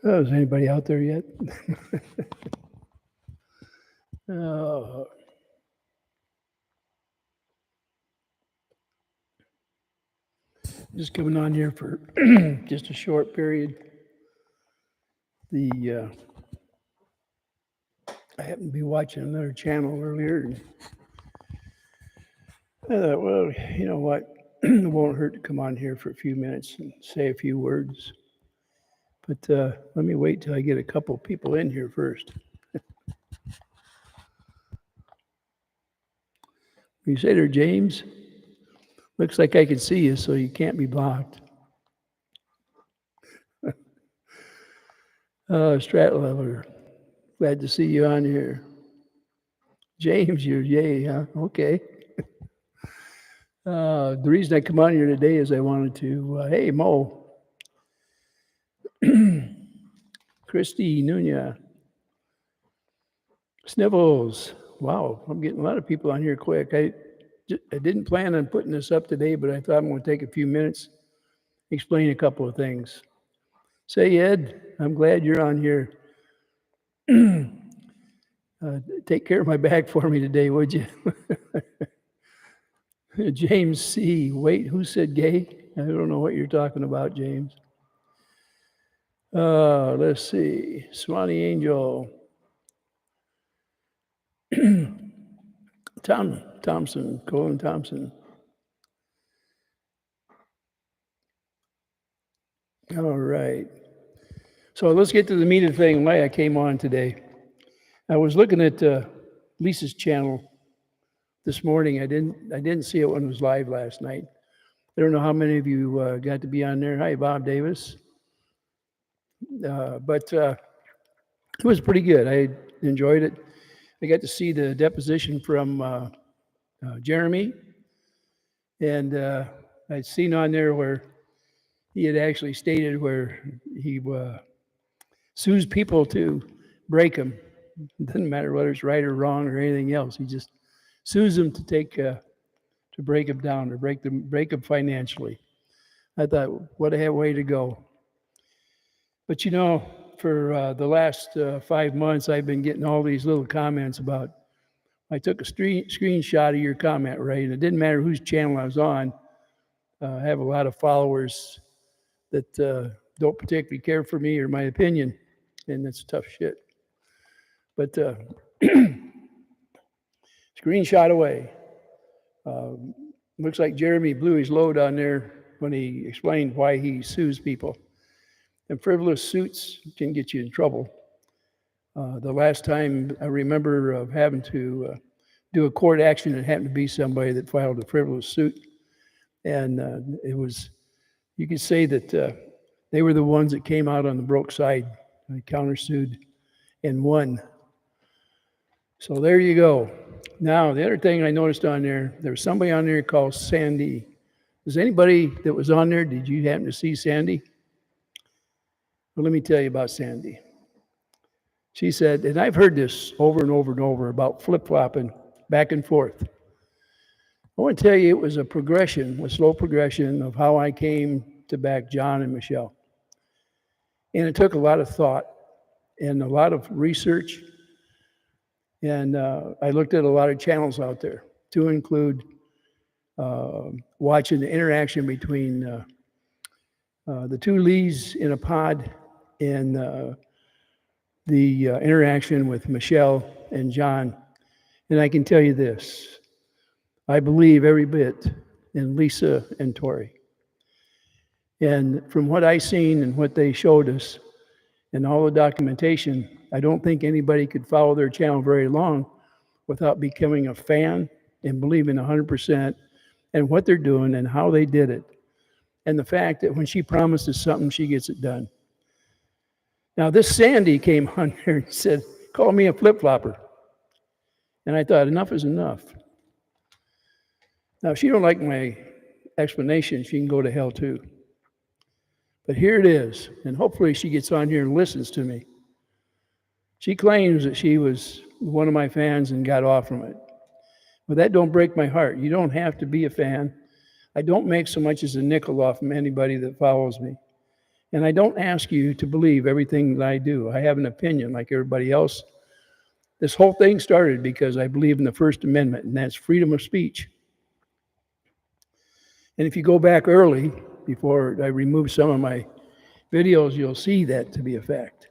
Oh, is anybody out there yet? Oh, just coming on here for just a short period. The I happened to be watching another channel earlier, and I thought, well, you know what? It won't hurt to come on here for a few minutes and say a few words. But let me wait till I get a couple people in here first. You say there, James? Looks like I can see you, so you can't be blocked. Stratlever, glad to see you on here. James, you're yay, huh? Okay. The reason I come on here today is I wanted to, hey, Mo. Christy Nunez. Snivels. Wow, I'm getting a lot of people on here quick. I didn't plan on putting this up today, but I thought I'm going to take a few minutes, explain a couple of things. Say, Ed, I'm glad you're on here. Take care of my back for me today, would you? James C. Wait, who said gay? I don't know what you're talking about, James. Let's see. Swanee Angel. Thompson, Colin Thompson. All right. So let's get to the meat of the thing, why I came on today. I was looking at Lisa's channel this morning. I didn't see it when it was live last night. I don't know how many of you got to be on there. Hi, Bob Davis. But it was pretty good. I enjoyed it. I got to see the deposition from Jeremy. And I'd seen on there where he had actually stated where he sues people to break them. It doesn't matter whether it's right or wrong or anything else. He just sues them to take to break them down or break them financially. I thought, what a way to go. But you know, for the last 5 months, I've been getting all these little comments about, I took a screenshot of your comment, right? And it didn't matter whose channel I was on. I have a lot of followers that don't particularly care for me or my opinion, and that's tough shit. But screenshot away. Looks like Jeremy blew his load on there when he explained why he sues people. And frivolous suits can get you in trouble. The last time I remember of having to do a court action, it happened to be somebody that filed a frivolous suit. And it was, you could say that they were the ones that came out on the broke side. I countersued and won. So there you go. Now, the other thing I noticed on there was somebody on there called Sandy. Is anybody that was on there, did you happen to see Sandy? Well, let me tell you about Sandy. She said, and I've heard this over and over and over about flip-flopping back and forth. I want to tell you it was a progression, a slow progression of how I came to back John and Michelle. And it took a lot of thought and a lot of research. And I looked at a lot of channels out there, to include watching the interaction between the two Lees in a pod and the interaction with Michelle and John. And I can tell you this, I believe every bit in Lisa and Tori. And from what I seen and what they showed us and all the documentation, I don't think anybody could follow their channel very long without becoming a fan and believing 100% in what they're doing and how they did it. And the fact that when she promises something, she gets it done. Now, this Sandy came on there and said, call me a flip-flopper. And I thought, enough is enough. Now, if she don't like my explanation, she can go to hell too. But here it is, and hopefully she gets on here and listens to me. She claims that she was one of my fans and got off from it. But that don't break my heart. You don't have to be a fan. I don't make so much as a nickel off from anybody that follows me. And I don't ask you to believe everything that I do. I have an opinion like everybody else. This whole thing started because I believe in the First Amendment, and that's freedom of speech. And if you go back early, before I remove some of my videos, you'll see that to be a fact.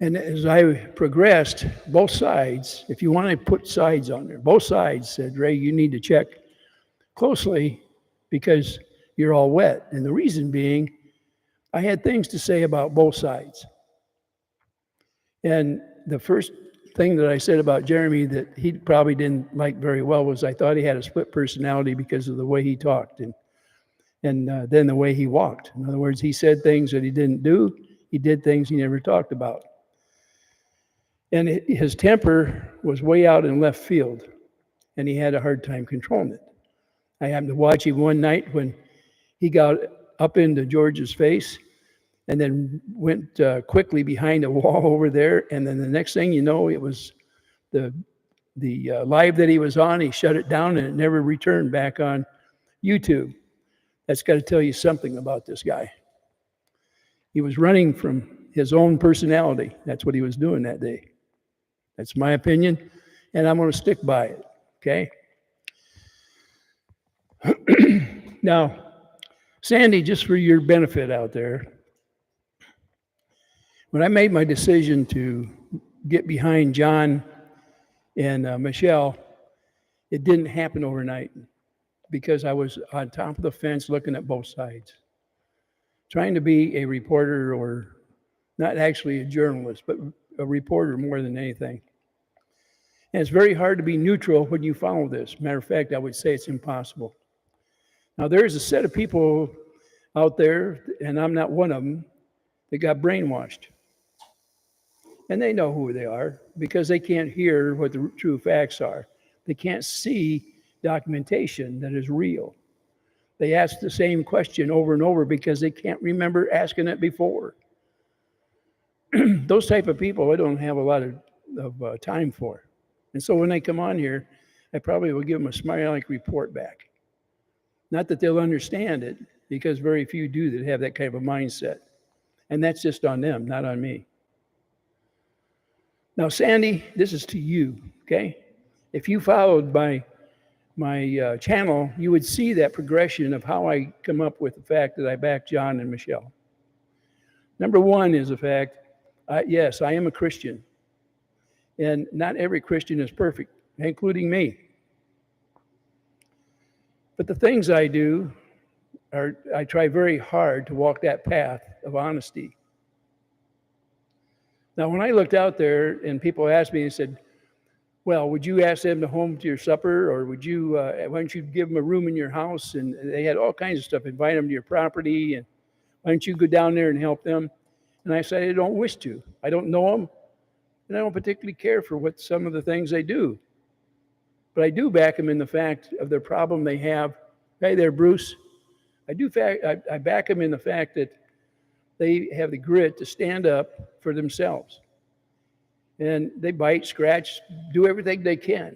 And as I progressed, both sides, if you want to put sides on there, both sides said, Ray, you need to check closely because you're all wet. And the reason being, I had things to say about both sides. And the first thing that I said about Jeremy that he probably didn't like very well was I thought he had a split personality because of the way he talked and then the way he walked. In other words, he said things that he didn't do. He did things he never talked about. And his temper was way out in left field, and he had a hard time controlling it. I happened to watch him one night when he got up into George's face and then went quickly behind a wall over there. And then the next thing you know, it was the live that he was on. He shut it down, and it never returned back on YouTube. That's got to tell you something about this guy. He was running from his own personality. That's what he was doing that day. That's my opinion, and I'm going to stick by it, okay? Now, Sandy, just for your benefit out there, when I made my decision to get behind John and Michelle, it didn't happen overnight because I was on top of the fence looking at both sides, trying to be a reporter, or not actually a journalist, but a reporter more than anything. And it's very hard to be neutral when you follow this. Matter of fact, I would say it's impossible. Now, there is a set of people out there, and I'm not one of them, that got brainwashed. And they know who they are because they can't hear what the true facts are. They can't see documentation that is real. They ask the same question over and over because they can't remember asking it before. Those type of people I don't have a lot of time for. And so when they come on here, I probably will give them a smiley-like report back. Not that they'll understand it, because very few do that have that kind of a mindset. And that's just on them, not on me. Now, Sandy, this is to you, okay? If you followed my channel, you would see that progression of how I come up with the fact that I back John and Michelle. Number one is the fact, yes, I am a Christian. And not every Christian is perfect, including me. But the things I do I try very hard to walk that path of honesty. Now, when I looked out there and people asked me and said, well, would you ask them to home to your supper, or would you, why don't you give them a room in your house? And they had all kinds of stuff, invite them to your property, and why don't you go down there and help them? And I said, I don't wish to. I don't know them, and I don't particularly care for what some of the things they do. But I do back them in the fact of their problem they have. Hey there, Bruce. I back them in the fact that they have the grit to stand up for themselves. And they bite, scratch, do everything they can.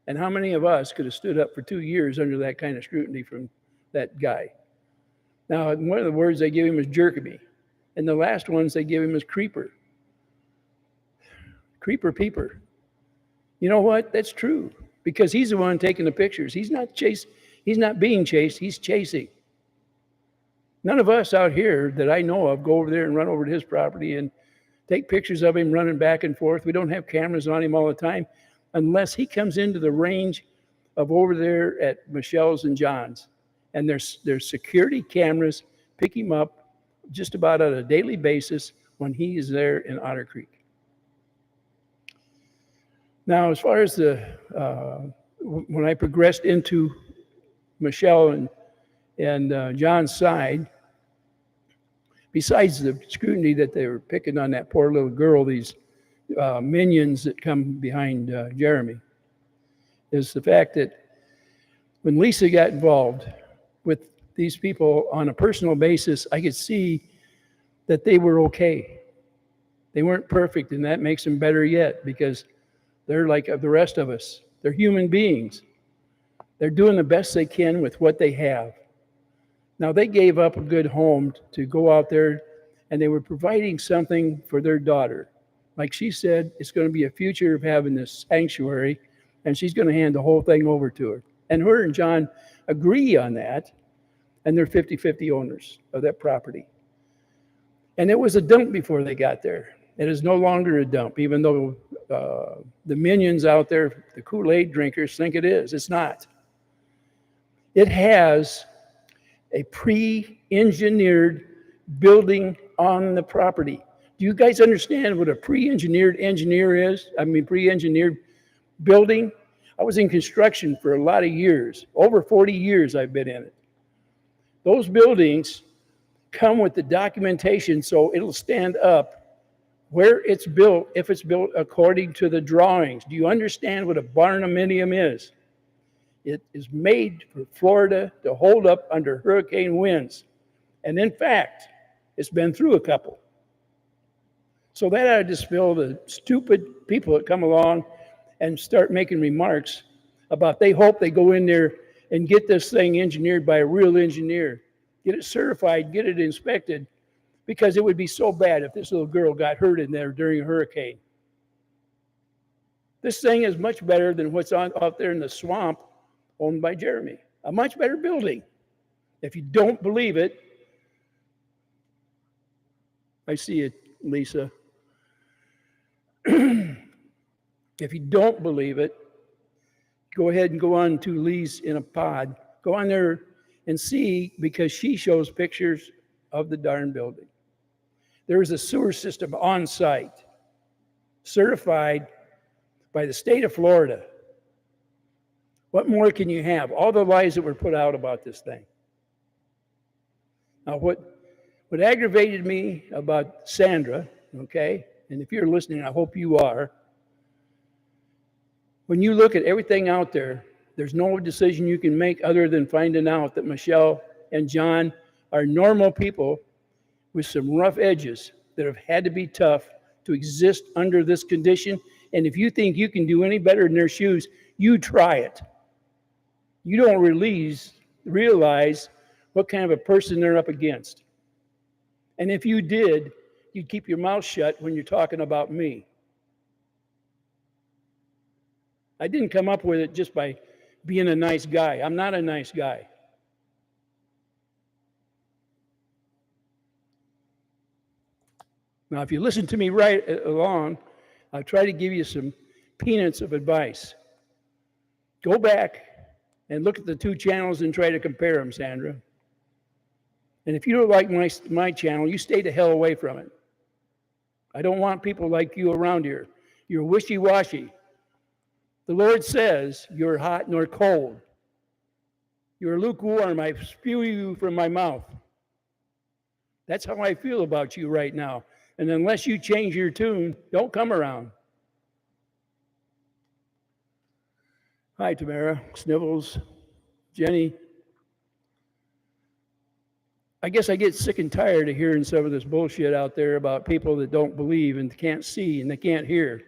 And how many of us could have stood up for 2 years under that kind of scrutiny from that guy? Now, one of the words they give him is jerkamy. And the last ones they give him is creeper. Creeper peeper. You know what? That's true. Because he's the one taking the pictures. He's not being chased, he's chasing. None of us out here that I know of go over there and run over to his property and take pictures of him running back and forth. We don't have cameras on him all the time unless he comes into the range of over there at Michelle's and John's. And there's security cameras pick him up just about on a daily basis when he is there in Otter Creek. Now, as far as when I progressed into Michelle and John's side, besides the scrutiny that they were picking on that poor little girl, these minions that come behind Jeremy, is the fact that when Lisa got involved with these people on a personal basis, I could see that they were okay. They weren't perfect, and that makes them better yet, because they're like the rest of us. They're human beings. They're doing the best they can with what they have. Now, they gave up a good home to go out there, and they were providing something for their daughter. Like she said, it's going to be a future of having this sanctuary, and she's going to hand the whole thing over to her. And her and John agree on that, and they're 50-50 owners of that property. And it was a dump before they got there. It is no longer a dump, even though the minions out there, the Kool-Aid drinkers, think it is. It's not. It has a pre-engineered building on the property. Do you guys understand what a pre-engineered pre-engineered building? I was in construction for a lot of years. Over 40 years I've been in it. Those buildings come with the documentation so it'll stand up where it's built, if it's built according to the drawings. Do you understand what a barnuminium is? It is made for Florida to hold up under hurricane winds. And in fact, it's been through a couple. So that ought to dispel the stupid people that come along and start making remarks about they hope they go in there and get this thing engineered by a real engineer, get it certified, get it inspected, because it would be so bad if this little girl got hurt in there during a hurricane. This thing is much better than what's out there in the swamp owned by Jeremy. A much better building. If you don't believe it, I see it, Lisa. If you don't believe it, go ahead and go on to Lee's in a Pod. Go on there and see, because she shows pictures of the darn building. There is a sewer system on site, certified by the state of Florida. What more can you have? All the lies that were put out about this thing. Now, what aggravated me about Sandra, okay, and if you're listening, I hope you are, when you look at everything out there, there's no decision you can make other than finding out that Michelle and John are normal people with some rough edges that have had to be tough to exist under this condition. And if you think you can do any better in their shoes, you try it. You don't realize what kind of a person they're up against. And if you did, you'd keep your mouth shut when you're talking about me. I didn't come up with it just by being a nice guy. I'm not a nice guy. Now, if you listen to me right along, I'll try to give you some peanuts of advice. Go back and look at the two channels and try to compare them, Sandra. And if you don't like my channel, you stay the hell away from it. I don't want people like you around here. You're wishy-washy. The Lord says you're hot nor cold. You're lukewarm. I spew you from my mouth. That's how I feel about you right now. And unless you change your tune, don't come around. Hi, Tamara, Snivels, Jenny. I guess I get sick and tired of hearing some of this bullshit out there about people that don't believe and can't see and they can't hear.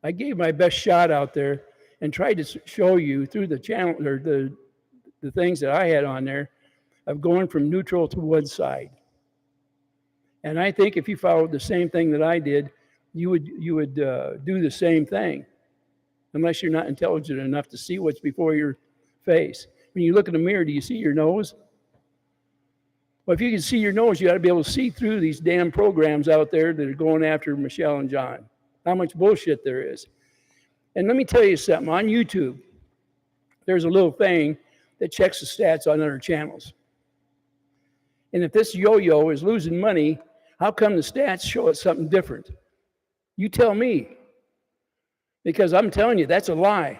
I gave my best shot out there and tried to show you through the channel or the things that I had on there of going from neutral to one side. And I think if you followed the same thing that I did, you would do the same thing, unless you're not intelligent enough to see what's before your face. When you look in the mirror, do you see your nose? Well, if you can see your nose, you got to be able to see through these damn programs out there that are going after Michelle and John. How much bullshit there is. And let me tell you something. On YouTube, there's a little thing that checks the stats on other channels. And if this yo-yo is losing money, how come the stats show us something different? You tell me. Because I'm telling you, that's a lie.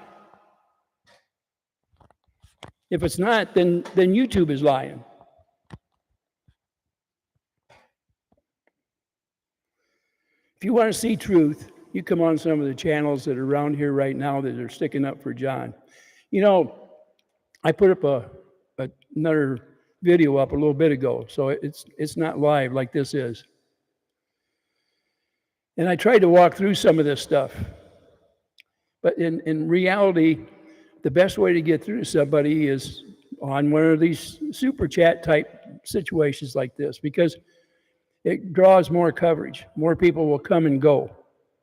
If it's not, then YouTube is lying. If you want to see truth, you come on some of the channels that are around here right now that are sticking up for John. You know, I put up another video up a little bit ago, so it's not live like this is. And I tried to walk through some of this stuff. But in reality, the best way to get through to somebody is on one of these super chat type situations like this, because it draws more coverage. More people will come and go.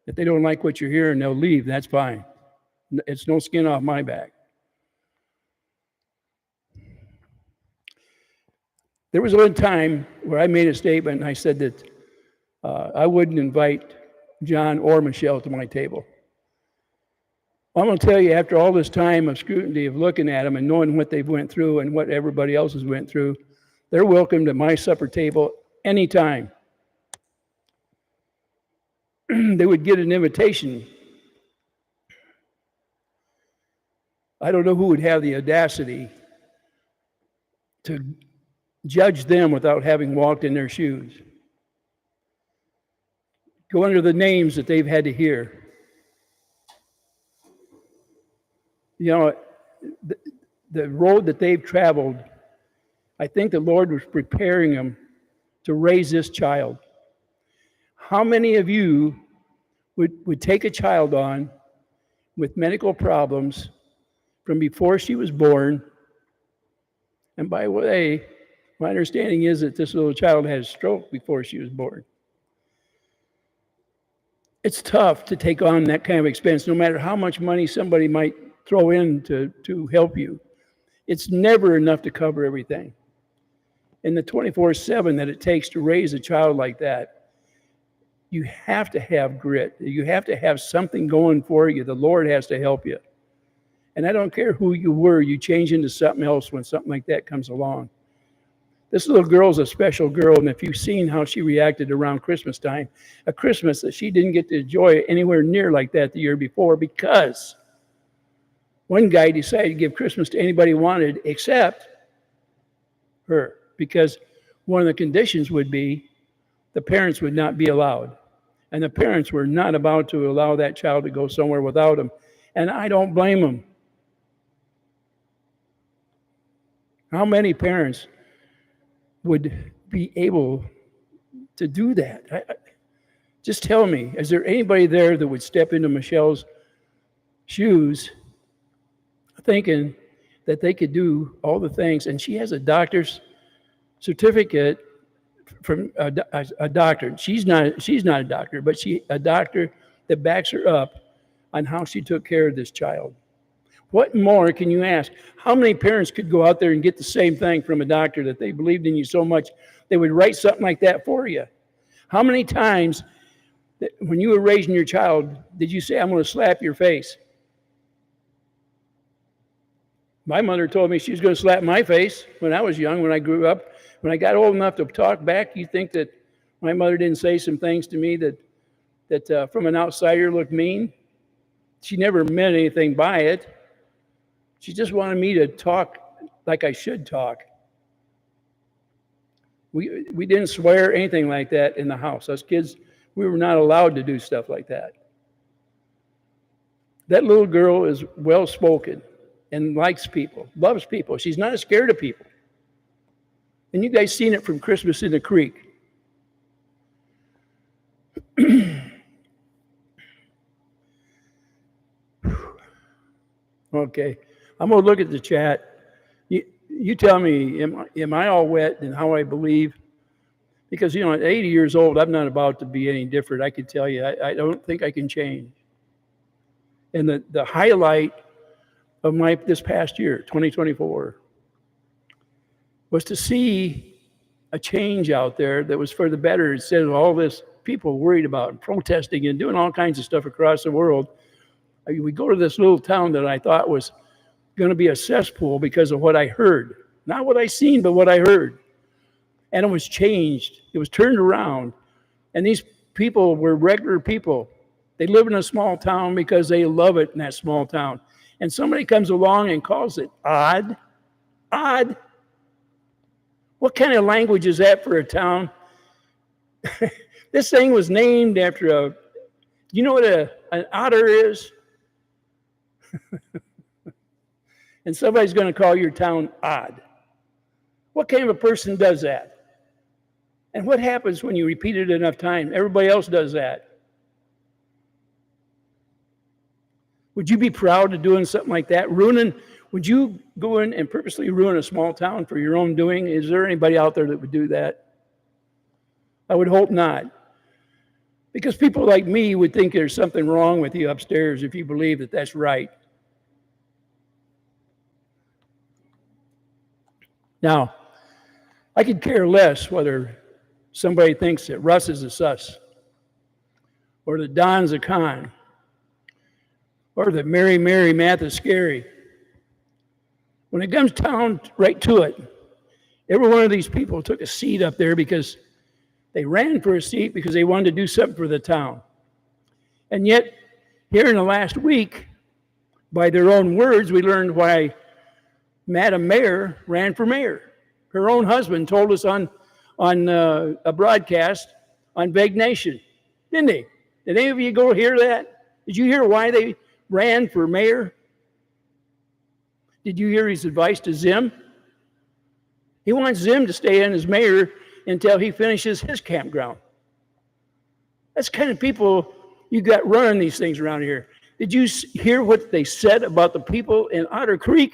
If they don't like what you're hearing, they'll leave. That's fine. It's no skin off my back. There was one time where I made a statement and I said that I wouldn't invite John or Michelle to my table. I'm going to tell you, after all this time of scrutiny of looking at them and knowing what they've went through and what everybody else has went through, they're welcome to my supper table anytime. They would get an invitation. I don't know who would have the audacity to judge them without having walked in their shoes. Go under the names that they've had to hear. You know, the road that they've traveled, I think the Lord was preparing them to raise this child. How many of you would take a child on with medical problems from before she was born? And by the way, my understanding is that this little child had a stroke before she was born. It's tough to take on that kind of expense, no matter how much money somebody might throw in to help you. It's never enough to cover everything. And the 24/7 that it takes to raise a child like that, you have to have grit. You have to have something going for you. The Lord has to help you. And I don't care who you were, you change into something else when something like that comes along. This little girl's a special girl, and if you've seen how she reacted around Christmas time, a Christmas that she didn't get to enjoy anywhere near like that the year before, because one guy decided to give Christmas to anybody he wanted except her, because one of the conditions would be the parents would not be allowed. And the parents were not about to allow that child to go somewhere without him. And I don't blame them. How many parents would be able to do that? Just tell me, is there anybody there that would step into Michelle's shoes thinking that they could do all the things? And she has a doctor's certificate from a doctor. She's not a doctor, but a doctor that backs her up on how she took care of this child. What more can you ask? How many parents could go out there and get the same thing from a doctor that they believed in you so much they would write something like that for you? How many times when you were raising your child did you say, "I'm going to slap your face"? My mother told me she was going to slap my face when I was young, when I grew up. When I got old enough to talk back, you think that my mother didn't say some things to me that from an outsider looked mean? She never meant anything by it. She just wanted me to talk like I should talk. We didn't swear anything like that in the house. Us kids, we were not allowed to do stuff like that. That little girl is well-spoken and likes people, loves people. She's not scared of people. And you guys seen it from Christmas in the Creek. Okay, I'm going to look at the chat. You tell me, am I all wet in how I believe? Because, at 80 years old, I'm not about to be any different. I can tell you, I don't think I can change. And the highlight of this past year, 2024, was to see a change out there that was for the better, instead of all this people worried about and protesting and doing all kinds of stuff across the world. We go to this little town that I thought was going to be a cesspool because of what I heard. Not what I seen, but what I heard. And it was changed. It was turned around. And these people were regular people. They live in a small town because they love it in that small town. And somebody comes along and calls it odd. Odd. What kind of language is that for a town? This thing was named after you know what an otter is? And somebody's going to call your town odd. What kind of a person does that? And what happens when you repeat it enough times? Everybody else does that. Would you be proud of doing something like that? Ruining Would you go in and purposely ruin a small town for your own doing? Is there anybody out there that would do that? I would hope not. Because people like me would think there's something wrong with you upstairs if you believe that that's right. Now, I could care less whether somebody thinks that Russ is a sus, or that Don's a con, or that Mary Math is scary. When it comes down right to it, every one of these people took a seat up there because they ran for a seat because they wanted to do something for the town. And yet, here in the last week, by their own words, we learned why Madam Mayor ran for mayor. Her own husband told us on a broadcast on Vague Nation, didn't he? Did any of you go hear that? Did you hear why they ran for mayor? Did you hear his advice to Zim? He wants Zim to stay in as mayor until he finishes his campground. That's the kind of people you got running these things around here. Did you hear what they said about the people in Otter Creek?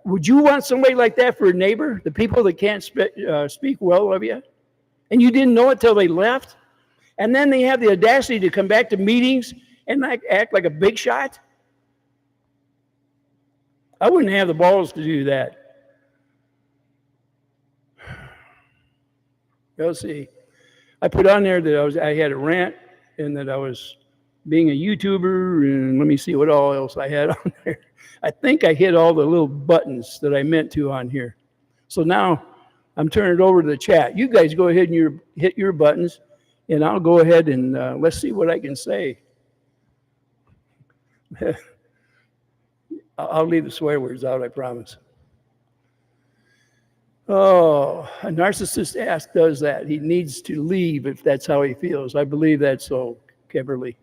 Would you want somebody like that for a neighbor? The people that can't speak well of you? And you didn't know it till they left? And then they have the audacity to come back to meetings and act like a big shot? I wouldn't have the balls to do that. Well, see, I put on there that I had a rant and that I was being a YouTuber, and let me see what all else I had on there. I think I hit all the little buttons that I meant to on here. So now I'm turning it over to the chat. You guys go ahead and hit your buttons, and I'll go ahead and let's see what I can say. I'll leave the swear words out, I promise. Oh, a narcissist ass does that. He needs to leave if that's how he feels. I believe that's so, Kimberly.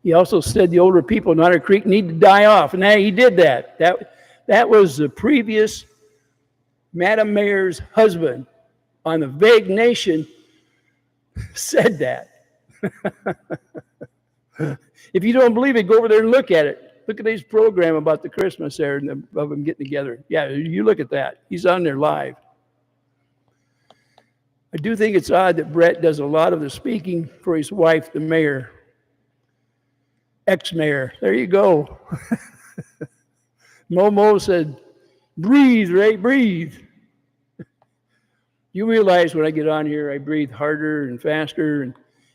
He also said the older people in Otter Creek need to die off, and he did that. That was the previous Madam Mayor's husband on the Vague Nation said that. If you don't believe it, go over there and look at it. Look at his program about the Christmas there and of them getting together. Yeah, you look at that. He's on there live. I do think it's odd that Brett does a lot of the speaking for his wife, the mayor. Ex-mayor. There you go. Momo said, breathe, Ray, breathe. You realize when I get on here, I breathe harder and faster, and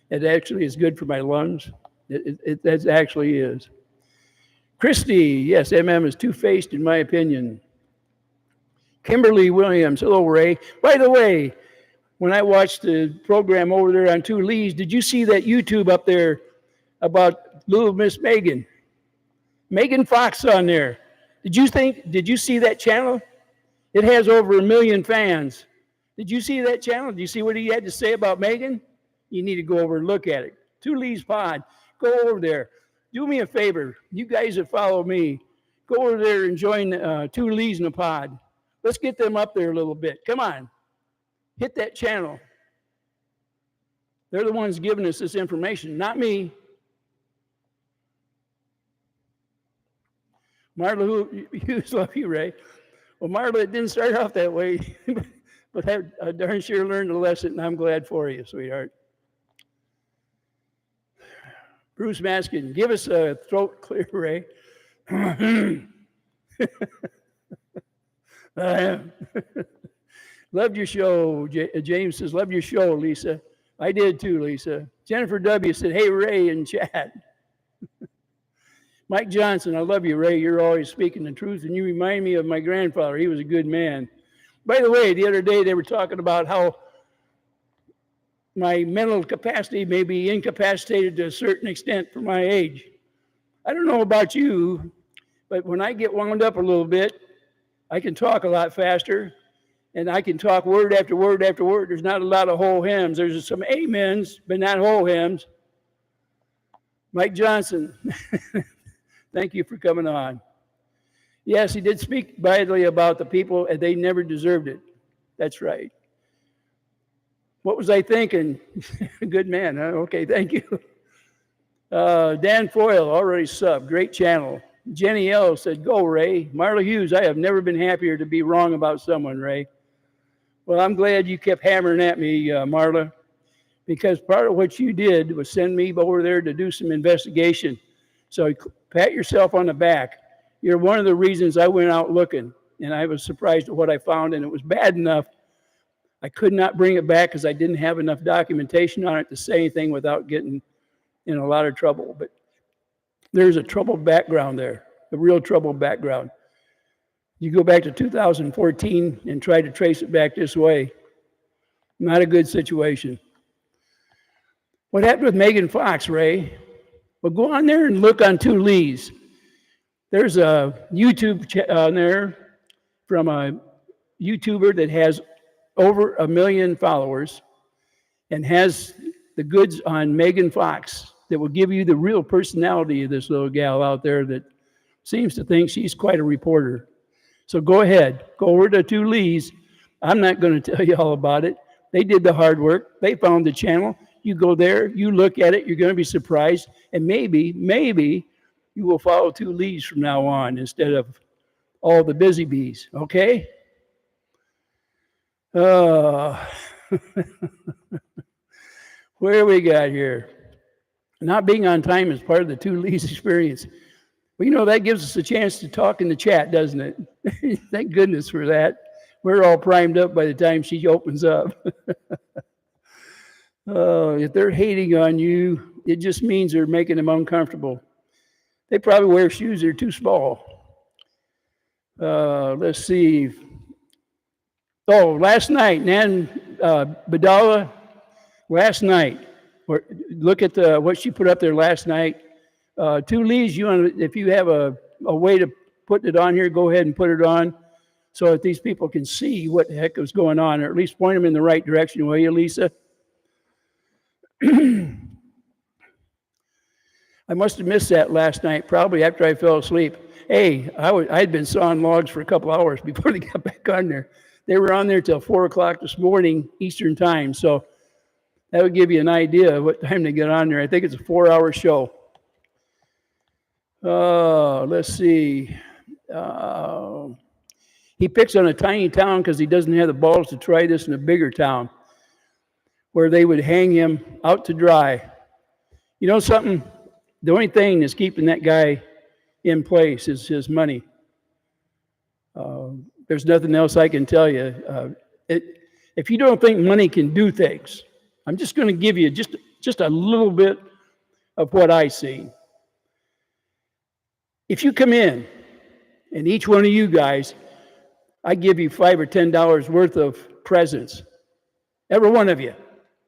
it actually is good for my lungs. It actually is. Christy, yes, MM is two-faced in my opinion. Kimberly Williams, hello, Ray. By the way, when I watched the program over there on Two Lees, did you see that YouTube up there about little Miss Megan? Megan Fox on there. Did you see that channel? It has over 1 million fans. Did you see that channel? Did you see what he had to say about Megan? You need to go over and look at it. Two Lees Pod. Go over there. Do me a favor. You guys that follow me, go over there and join Two Lees in a Pod. Let's get them up there a little bit. Come on. Hit that channel. They're the ones giving us this information, not me. Marla Hughes, love you, Ray. Well, Marla, it didn't start off that way, but I darn sure learned a lesson, and I'm glad for you, sweetheart. Bruce Maskin, give us a throat clear, Ray. Loved your show. James says, love your show, Lisa. I did too, Lisa. Jennifer W. said, hey, Ray, in chat. Mike Johnson, I love you, Ray. You're always speaking the truth, and you remind me of my grandfather. He was a good man. By the way, the other day they were talking about how my mental capacity may be incapacitated to a certain extent for my age. I don't know about you, but when I get wound up a little bit, I can talk a lot faster, and I can talk word after word after word. There's not a lot of whole hymns. There's some amens, but not whole hymns. Mike Johnson, thank you for coming on. Yes, he did speak badly about the people, and they never deserved it. That's right. What was I thinking? Good man. Huh? Okay, thank you. Dan Foyle, already subbed. Great channel. Jenny L. said, "Go, Ray." Marla Hughes, "I have never been happier to be wrong about someone, Ray." Well, I'm glad you kept hammering at me, Marla, because part of what you did was send me over there to do some investigation. So pat yourself on the back. You're one of the reasons I went out looking, and I was surprised at what I found, and it was bad enough. I could not bring it back because I didn't have enough documentation on it to say anything without getting in a lot of trouble. But there's a troubled background there, a real troubled background. You go back to 2014 and try to trace it back this way. Not a good situation. What happened with Megan Fox, Ray? Well, go on there and look on Two Lees. There's a YouTube on there from a YouTuber that has over 1 million followers and has the goods on Megan Fox that will give you the real personality of this little gal out there that seems to think she's quite a reporter. So go ahead, go over to Two Lees. I'm not going to tell you all about it. They did the hard work. They found the channel. You go there, you look at it, you're going to be surprised, and maybe you will follow Two Lees from now on instead of all the busy bees, okay? Where we got here? Not being on time is part of the Two Lees experience. Well, you know, that gives us a chance to talk in the chat, doesn't it? Thank goodness for that. We're all primed up by the time she opens up. If they're hating on you, it just means they're making them uncomfortable. They probably wear shoes that are too small. Let's see. Oh, last night, Nan Badala, last night. Look at what she put up there last night. Two Lees, if you have a way to put it on here, go ahead and put it on so that these people can see what the heck is going on, or at least point them in the right direction, will you, Lisa? I must have missed that last night, probably after I fell asleep. Hey, I'd been sawing logs for a couple hours before they got back on there. They were on there till 4 o'clock this morning, Eastern time, so that would give you an idea of what time they get on there. I think it's a 4-hour show. Let's see. He picks on a tiny town because he doesn't have the balls to try this in a bigger town where they would hang him out to dry. You know something? The only thing that's keeping that guy in place is his money. There's nothing else I can tell you. If you don't think money can do things, I'm just going to give you just a little bit of what I see. If you come in, and each one of you guys, I give you $5 or $10 worth of presents. Every one of you.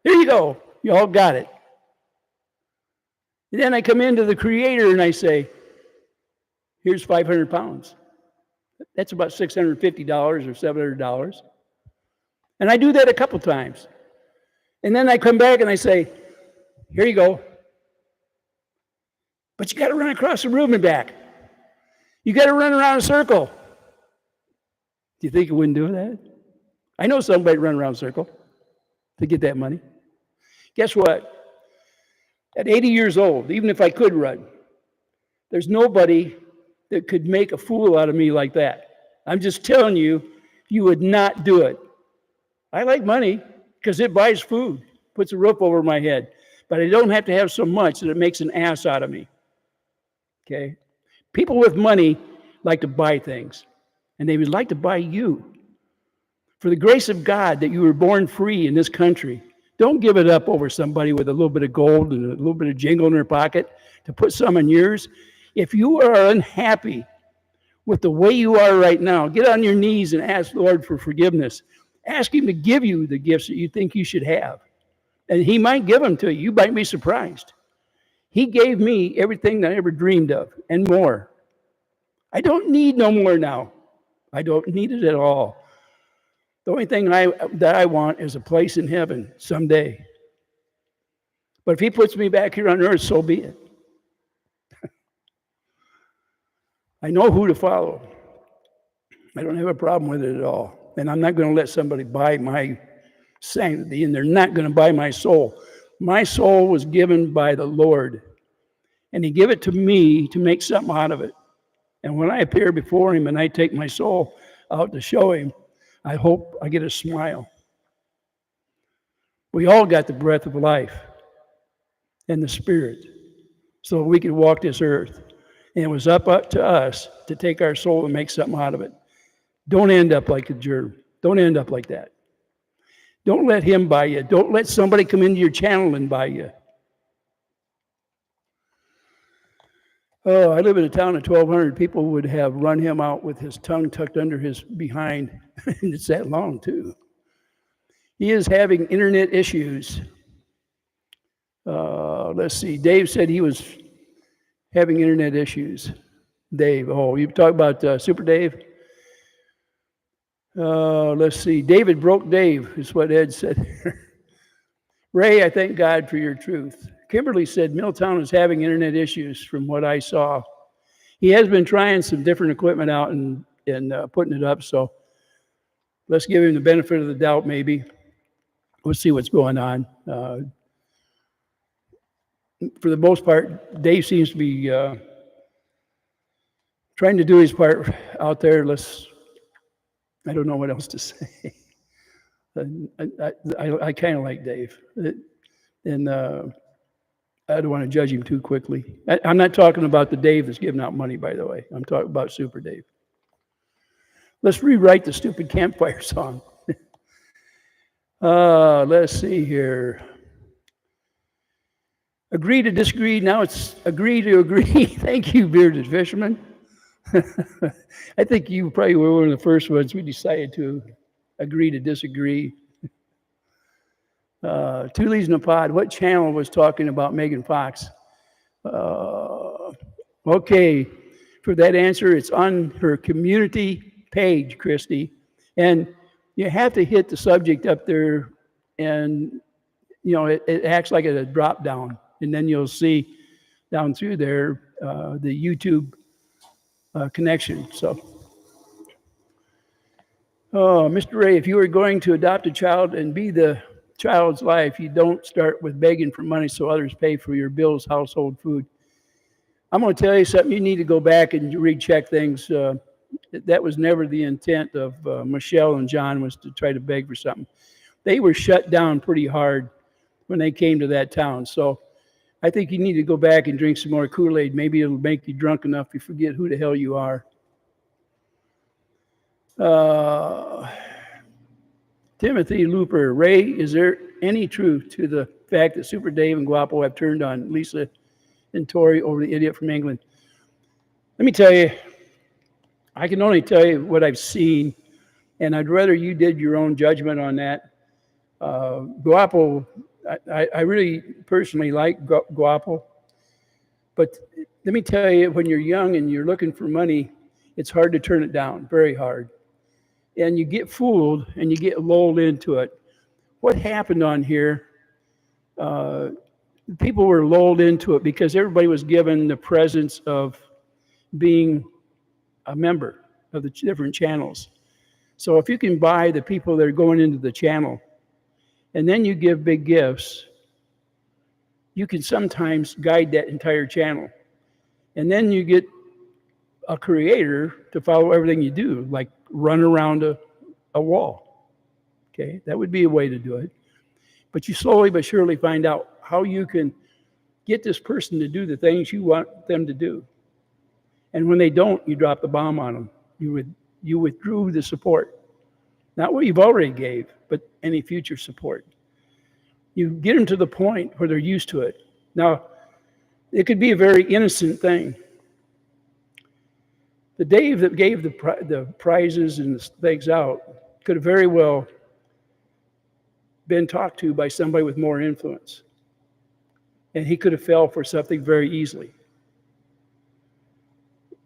Here you go. You all got it. And then I come into the Creator and I say, here's 500 pounds. That's about $650 or $700. And I do that a couple times. And then I come back and I say, here you go. But you got to run across the room and back. You got to run around a circle. Do you think you wouldn't do that? I know somebody run around a circle to get that money. Guess what? At 80 years old, even if I could run, there's nobody that could make a fool out of me like that. I'm just telling you, you would not do it. I like money because it buys food, puts a roof over my head, but I don't have to have so much that it makes an ass out of me. Okay? People with money like to buy things, and they would like to buy you. For the grace of God that you were born free in this country, don't give it up over somebody with a little bit of gold and a little bit of jingle in their pocket to put some in yours. If you are unhappy with the way you are right now, get on your knees and ask the Lord for forgiveness. Ask Him to give you the gifts that you think you should have. And He might give them to you. You might be surprised. He gave me everything that I ever dreamed of and more. I don't need no more now. I don't need it at all. The only thing that I want is a place in heaven someday. But if He puts me back here on earth, so be it. I know who to follow. I don't have a problem with it at all. And I'm not going to let somebody buy my sanctity, and they're not going to buy my soul. My soul was given by the Lord, and He gave it to me to make something out of it. And when I appear before him and I take my soul out to show him, I hope I get a smile. We all got the breath of life and the Spirit so we could walk this earth. And it was up to us to take our soul and make something out of it. Don't end up like a germ. Don't end up like that. Don't let him buy you. Don't let somebody come into your channel and buy you. Oh, I live in a town of 1,200. People would have run him out with his tongue tucked under his behind. And it's that long, too. He is having internet issues. Let's see. Dave said he was having internet issues. Dave. Oh, you talk about Super Dave? Let's see. David broke Dave, is what Ed said. Ray, I thank God for your truth. Kimberly said Milltown is having internet issues from what I saw. He has been trying some different equipment out and putting it up, so let's give him the benefit of the doubt maybe. We'll see what's going on. For the most part, Dave seems to be trying to do his part out there. I don't know what else to say. I kind of like Dave. And I don't want to judge him too quickly. I'm not talking about the Dave that's giving out money, by the way. I'm talking about Super Dave. Let's rewrite the stupid campfire song. Let's see here. Agree to disagree. Now it's agree to agree. Thank you, Bearded Fisherman. I think you probably were one of the first ones we decided to agree to disagree. Two Leaves in a Pod. What channel was talking about Megan Fox? Okay, for that answer, it's on her community page, Christy. And you have to hit the subject up there, and it acts like a drop down. And then you'll see down through there the YouTube connection. So, Mr. Ray, if you were going to adopt a child and be the child's life, you don't start with begging for money so others pay for your bills, household, food. I'm going to tell you something. You need to go back and recheck things. That was never the intent of Michelle and John, was to try to beg for something. They were shut down pretty hard when they came to that town. So I think you need to go back and drink some more Kool-Aid. Maybe it'll make you drunk enough you forget who the hell you are. Timothy Looper, Ray, is there any truth to the fact that Super Dave and Guapo have turned on Lisa and Tori over the idiot from England? Let me tell you, I can only tell you what I've seen, and I'd rather you did your own judgment on that. Guapo, I really personally like Guapo, but let me tell you, when you're young and you're looking for money, it's hard to turn it down, very hard. And you get fooled and you get lulled into it. What happened on here, people were lulled into it because everybody was given the presence of being a member of the different channels. So if you can buy the people that are going into the channel and then you give big gifts, you can sometimes guide that entire channel. And then you get a creator to follow everything you do, like run around a wall. Okay, that would be a way to do it. But you slowly but surely find out how you can get this person to do the things you want them to do. And when they don't, you drop the bomb on them. You withdrew the support. Not what you've already gave, but any future support. You get them to the point where they're used to it. Now, it could be a very innocent thing. The Dave that gave the prizes and the things out could have very well been talked to by somebody with more influence. And he could have fell for something very easily.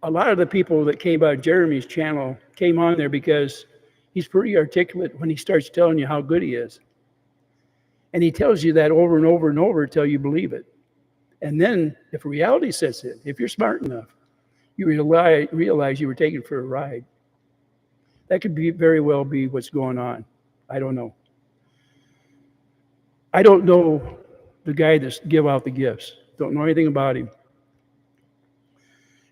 A lot of the people that came out of Jeremy's channel came on there because he's pretty articulate when he starts telling you how good he is. And he tells you that over and over and over until you believe it. And then if reality sets in, if you're smart enough, you realize you were taken for a ride. That could very well be what's going on. I don't know. I don't know the guy that give out the gifts. Don't know anything about him.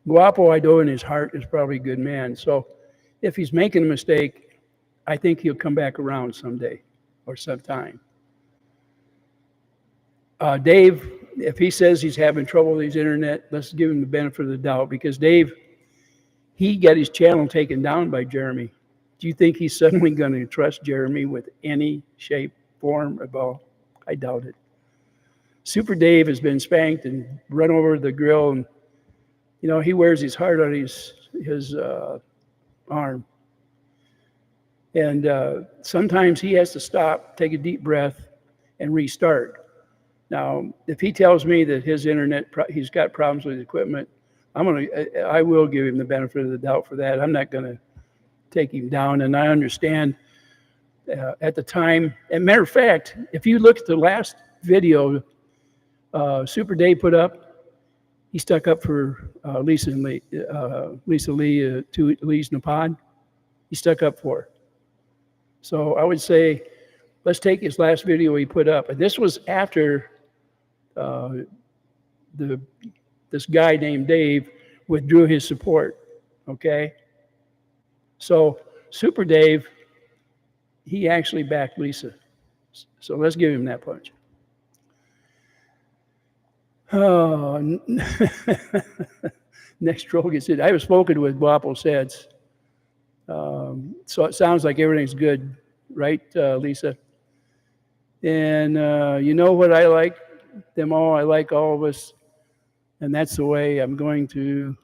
Guapo, I know in his heart is probably a good man. So if he's making a mistake, I think he'll come back around someday or sometime. Dave, if he says he's having trouble with his internet, let's give him the benefit of the doubt, because Dave, he got his channel taken down by Jeremy. Do you think he's suddenly going to trust Jeremy with any shape, form, at all? I doubt it. Super Dave has been spanked and run over the grill, and he wears his heart on his arm. And sometimes he has to stop, take a deep breath, and restart. Now, if he tells me that his internet, he's got problems with his equipment, I will give him the benefit of the doubt for that. I'm not going to take him down. And I understand at the time, and matter of fact, if you look at the last video Super Dave put up, he stuck up for Lisa Lee, to Lee's Napod. He stuck up for her. So I would say, let's take his last video he put up. And this was after this guy named Dave withdrew his support, okay? So Super Dave, he actually backed Lisa. So let's give him that punch. Oh, next troll gets it. I have spoken with Guapo Seds. So it sounds like everything's good, right, Lisa? And you know what I like? Them all. I like all of us. And that's the way I'm going to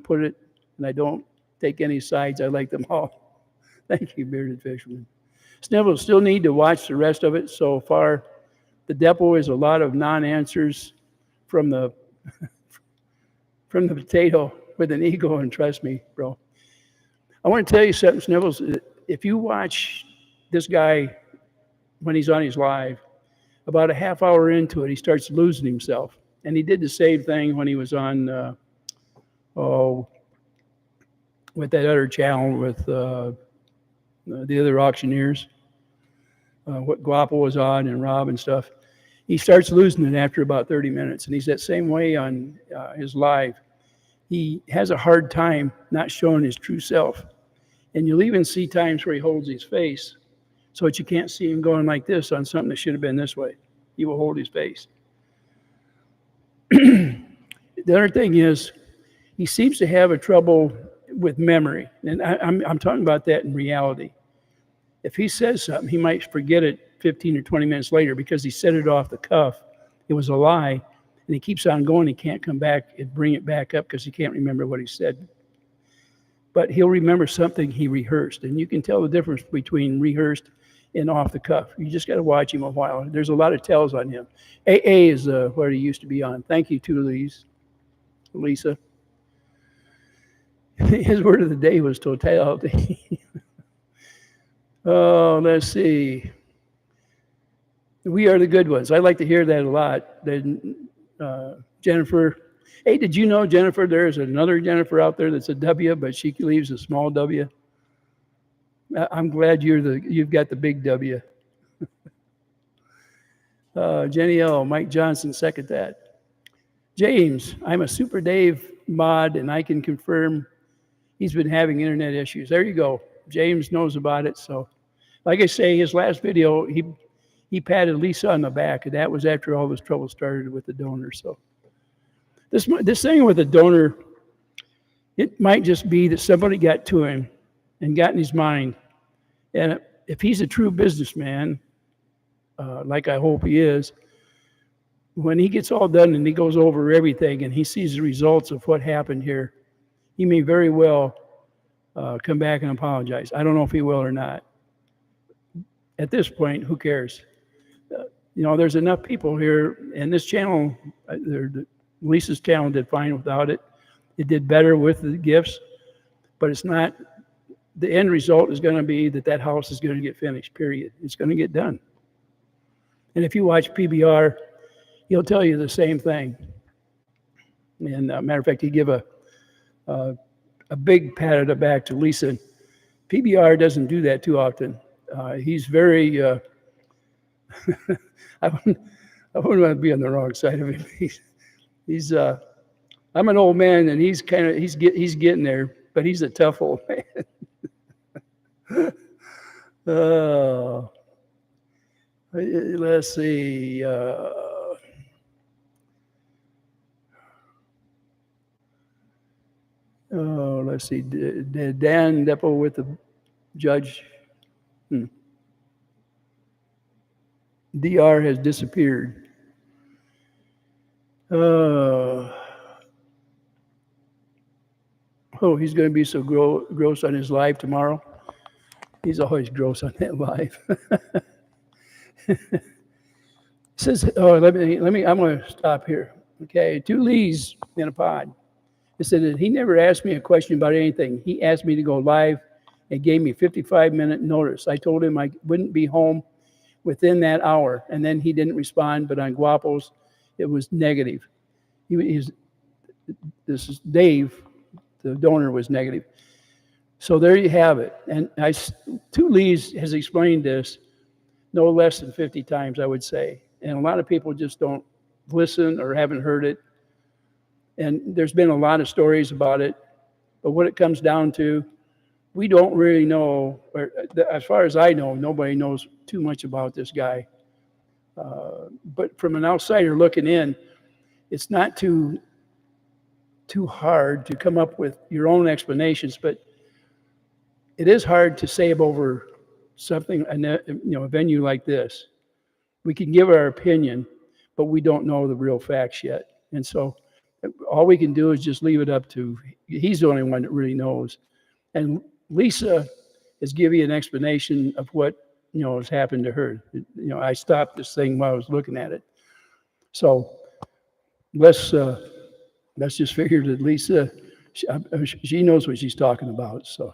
put it. And I don't take any sides. I like them all. Thank you, Bearded Fisherman. Snivel still need to watch the rest of it. So far, the Depo is a lot of non-answers from the potato with an ego, and trust me, bro. I want to tell you something, Snivels. If you watch this guy when he's on his live, about a half hour into it, he starts losing himself. And he did the same thing when he was on, with that other channel with the other auctioneers, what Guapo was on and Rob and stuff. He starts losing it after about 30 minutes. And he's that same way on his live. He has a hard time not showing his true self. And you'll even see times where he holds his face so that you can't see him going like this on something that should have been this way. He will hold his face. The other thing is, he seems to have a trouble with memory. And I'm talking about that in reality. If he says something, he might forget it 15 or 20 minutes later because he said it off the cuff. It was a lie. And he keeps on going. He can't come back and bring it back up because he can't remember what he said. But he'll remember something he rehearsed. And you can tell the difference between rehearsed and off the cuff. You just got to watch him a while. There's a lot of tells on him. AA is where he used to be on. Thank you to Lisa. His word of the day was totality. Oh, let's see. We are the good ones. I like to hear that a lot. Jennifer. Hey, did you know, Jennifer, there is another Jennifer out there that's a W, but she leaves a small W? I'm glad you've got the big W. Jenny L. Mike Johnson, second that. James, I'm a Super Dave mod, and I can confirm he's been having internet issues. There you go. James knows about it. So, like I say, his last video, he patted Lisa on the back, and that was after all this trouble started with the donor. So, this thing with the donor, it might just be that somebody got to him and got in his mind. And if he's a true businessman, like I hope he is, when he gets all done and he goes over everything and he sees the results of what happened here, he may very well come back and apologize. I don't know if he will or not. At this point, who cares? There's enough people here, and this channel, Lisa's channel did fine without it. It did better with the gifts, but it's not. The end result is going to be that house is going to get finished, period. It's going to get done. And if you watch PBR, he'll tell you the same thing. And matter of fact, he give a big pat on the back to Lisa. PBR doesn't do that too often. He's very, I wouldn't want to be on the wrong side of him. He's I I'm an old man, and he's getting there, but he's a tough old man. Oh, let's see. Let's see. Dan Depo with the judge. DR has disappeared. He's going to be so gross on his live tomorrow. He's always gross on that live. It says, let me. I'm going to stop here. Okay, 2 Lees in a pod. It said that he never asked me a question about anything. He asked me to go live and gave me 55-minute notice. I told him I wouldn't be home within that hour, and then he didn't respond. But on Guapos, it was negative. This is Dave, the donor, was negative. So there you have it. And 2 Lees has explained this no less than 50 times, I would say. And a lot of people just don't listen or haven't heard it. And there's been a lot of stories about it. But what it comes down to, we don't really know, or as far as I know, nobody knows too much about this guy. But from an outsider looking in, it's not too hard to come up with your own explanations, but it is hard to say over something, a venue like this. We can give our opinion, but we don't know the real facts yet. And so all we can do is just leave it up to, he's the only one that really knows. And Lisa is giving an explanation of what, has happened to her. I stopped this thing while I was looking at it. So let's just figure that Lisa, she knows what she's talking about. So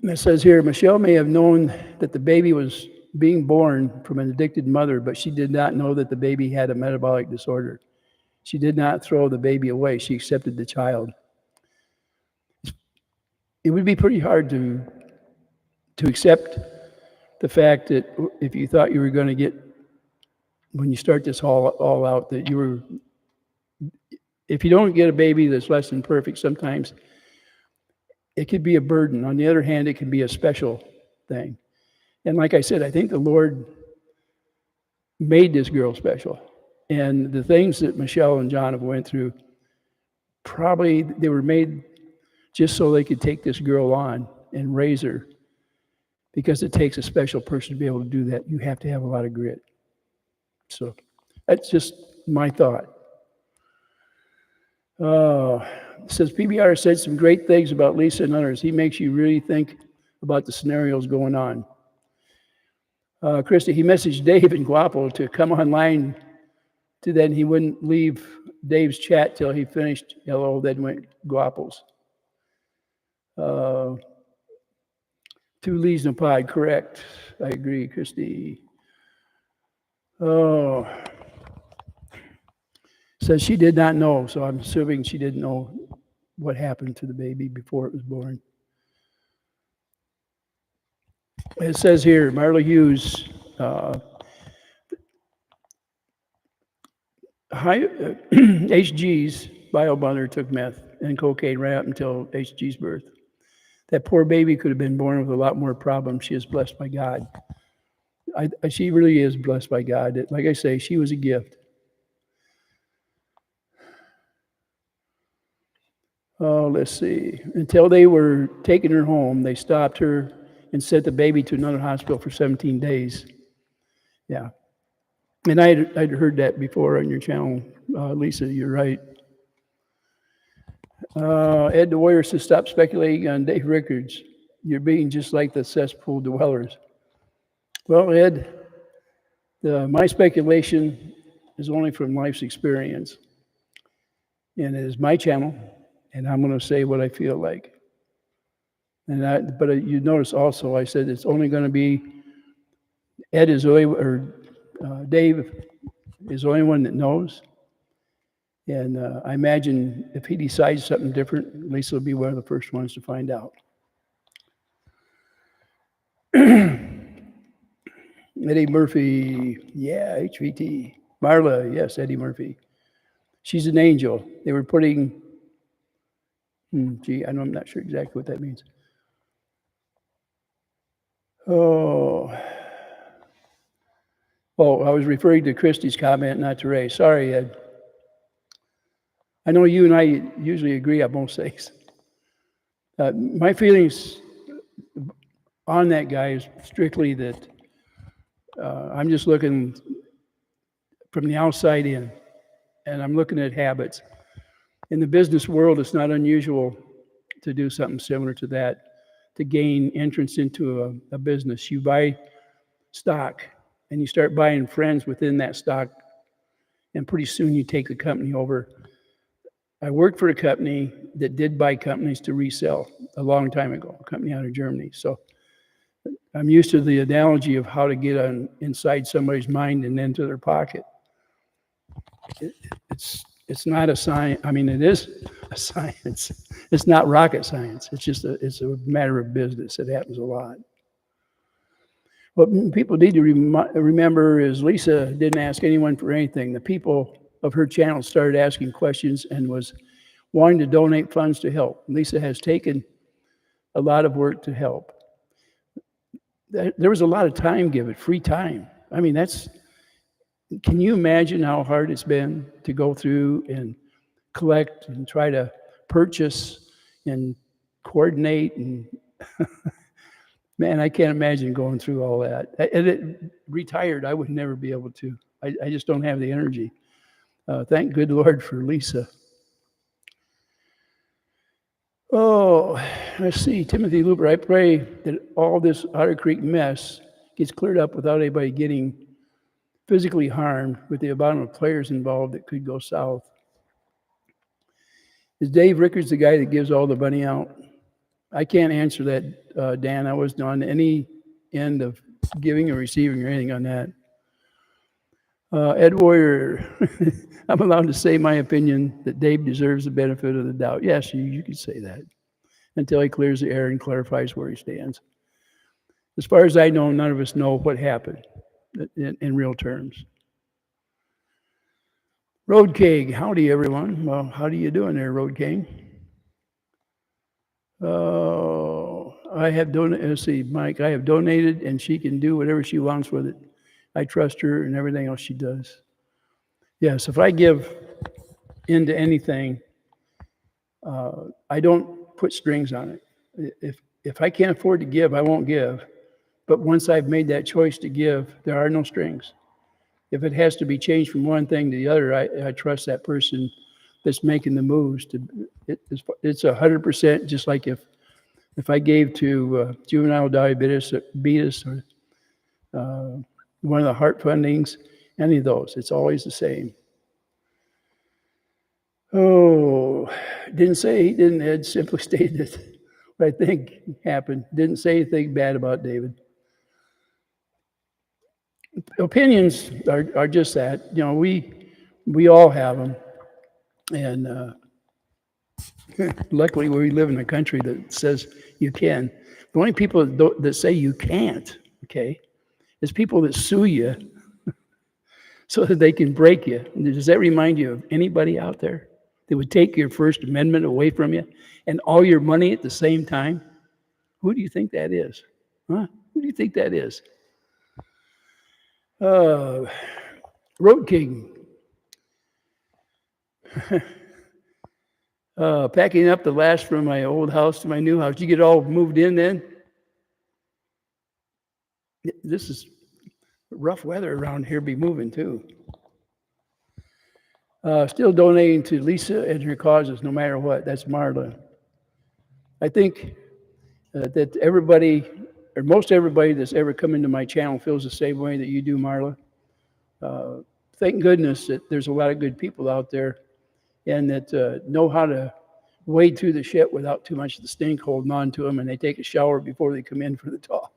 it says here, Michelle may have known that the baby was being born from an addicted mother, but she did not know that the baby had a metabolic disorder. She did not throw the baby away. She accepted the child. It would be pretty hard to accept the fact that if you thought you were going to get, when you start this all out, that you were, if you don't get a baby that's less than perfect, sometimes it could be a burden. On the other hand, it can be a special thing. And like I said, I think the Lord made this girl special. And the things that Michelle and John have went through, probably they were made just so they could take this girl on and raise her. Because it takes a special person to be able to do that. You have to have a lot of grit. So that's just my thought. It says PBR said some great things about Lisa and others. He makes you really think about the scenarios going on. Christy, he messaged Dave and Guapo to come online to then he wouldn't leave Dave's chat till he finished hello, then went Guapos. 2 Lees in a pod, correct. I agree, Christy. Says she did not know, so I'm assuming she didn't know what happened to the baby before it was born. It says here, Marla Hughes, HG's bio mother took meth and cocaine right up until HG's birth. That poor baby could have been born with a lot more problems. She is blessed by God. She really is blessed by God. Like I say, she was a gift. Oh, let's see. Until they were taking her home, they stopped her and sent the baby to another hospital for 17 days. Yeah. And I'd heard that before on your channel, Lisa, you're right. Ed the Warrior says, stop speculating on Dave Rickards. You're being just like the cesspool dwellers. Well, Ed, my speculation is only from life's experience. And it is my channel, and I'm going to say what I feel like. But you notice also I said it's only going to be Ed is the only, or Dave is the only one that knows. And I imagine if he decides something different, Lisa will be one of the first ones to find out. Eddie Murphy, yeah, HVT. Marla, yes, Eddie Murphy. She's an angel. They were putting, I'm not sure exactly what that means. Oh, I was referring to Christy's comment, not to Ray. Sorry, Ed. I know you and I usually agree on most things. My feelings on that guy is strictly that I'm just looking from the outside in, and I'm looking at habits. In the business world, it's not unusual to do something similar to that, to gain entrance into a business. You buy stock, and you start buying friends within that stock, and pretty soon you take the company over. I worked for a company that did buy companies to resell a long time ago, a company out of Germany. So I'm used to the analogy of how to get inside somebody's mind and into their pocket. It's not a science. I mean, it is a science. It's not rocket science. It's a matter of business. It happens a lot. What people need to remember is Lisa didn't ask anyone for anything. The people of her channel started asking questions and was wanting to donate funds to help. Lisa has taken a lot of work to help. There was a lot of time given, free time. I mean, can you imagine how hard it's been to go through and collect and try to purchase and coordinate and man, I can't imagine going through all that. Retired, I would never be able to. I just don't have the energy. Thank good Lord for Lisa. Oh, let's see. Timothy Looper, I pray that all this Otter Creek mess gets cleared up without anybody getting physically harmed with the amount of players involved that could go south. Is Dave Rickards the guy that gives all the money out? I can't answer that, Dan. I wasn't on any end of giving or receiving or anything on that. Ed Warrior, I'm allowed to say my opinion that Dave deserves the benefit of the doubt. Yes, you can say that until he clears the air and clarifies where he stands. As far as I know, none of us know what happened in real terms. Road King, howdy everyone. Well, how do you doing there, Road King? I have donated, let's see, Mike, I have donated and she can do whatever she wants with it. I trust her and everything else she does. Yes, if I give into anything, I don't put strings on it. If I can't afford to give, I won't give. But once I've made that choice to give, there are no strings. If it has to be changed from one thing to the other, I trust that person that's making the moves. It's 100%, just like if I gave to juvenile diabetes or one of the heart fundings, any of those, it's always the same. Oh, Ed simply stated what I think happened. Didn't say anything bad about David. Opinions are just that. You know, we all have them. And luckily we live in a country that says you can. The only people that say you can't, okay, is people that sue you so that they can break you. Does that remind you of anybody out there that would take your First Amendment away from you and all your money at the same time? Who do you think that is? Huh? Who do you think that is? Road King. Packing up the last from my old house to my new house. You get all moved in then? This is rough weather around here, be moving too. Still donating to Lisa and her causes no matter what. That's Marla. I think that everybody, or most everybody that's ever come into my channel feels the same way that you do, Marla. Thank goodness that there's a lot of good people out there and that know how to wade through the shit without too much of the stink holding on to them, and they take a shower before they come in for the talk.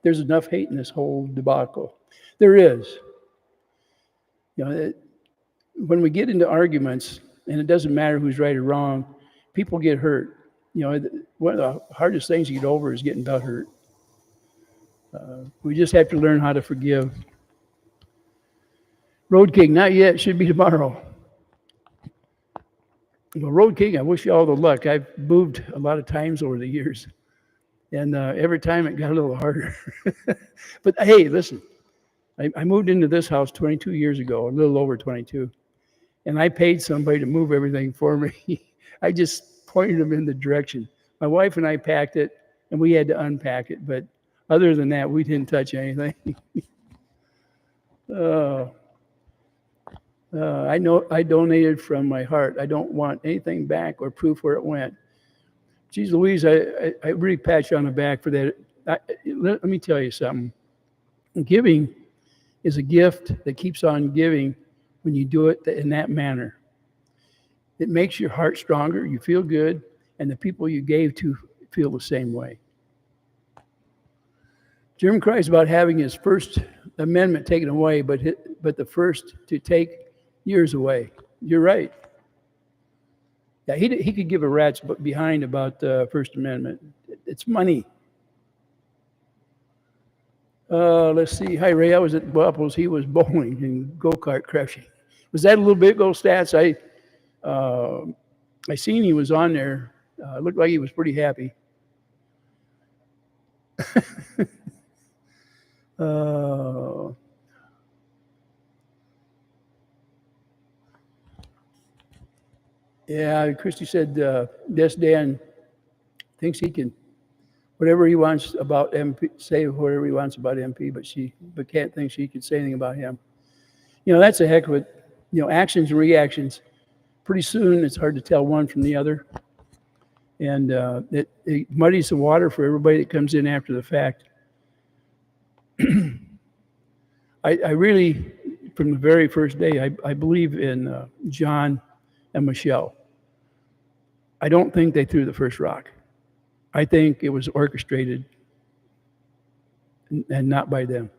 There's enough hate in this whole debacle. There is. You know, when we get into arguments, and it doesn't matter who's right or wrong, people get hurt. You know, one of the hardest things to get over is getting butt hurt. We just have to learn how to forgive. Road King, not yet. Should be tomorrow. Well, Road King, I wish you all the luck. I've moved a lot of times over the years, and every time it got a little harder. But hey, listen, I moved into this house 22 years ago, a little over 22, and I paid somebody to move everything for me. I just pointed them in the direction. My wife and I packed it, and we had to unpack it. But other than that, we didn't touch anything. I know I donated from my heart. I don't want anything back or proof where it went. Geez Louise, I really pat you on the back for that. Let me tell you something. Giving is a gift that keeps on giving when you do it in that manner. It makes your heart stronger, you feel good, and the people you gave to feel the same way. Jim cries about having his First Amendment taken away, but the first to take years away. You're right. Yeah, he could give a rat's behind about the First Amendment. It's money. Let's see. Hi, Ray. I was at Buffalo's. He was bowling and go-kart crashing. Was that a little bit Go Stats? I seen he was on there. Looked like he was pretty happy. Yeah, Christy said, yes, Dan thinks he can, whatever he wants about MP, say whatever he wants about MP, but can't think she could say anything about him. You know, that's a heck of it. You know, actions and reactions. Pretty soon, it's hard to tell one from the other. And it muddies the water for everybody that comes in after the fact. I really, from the very first day, I believe in John and Michelle. I don't think they threw the first rock. I think it was orchestrated and not by them.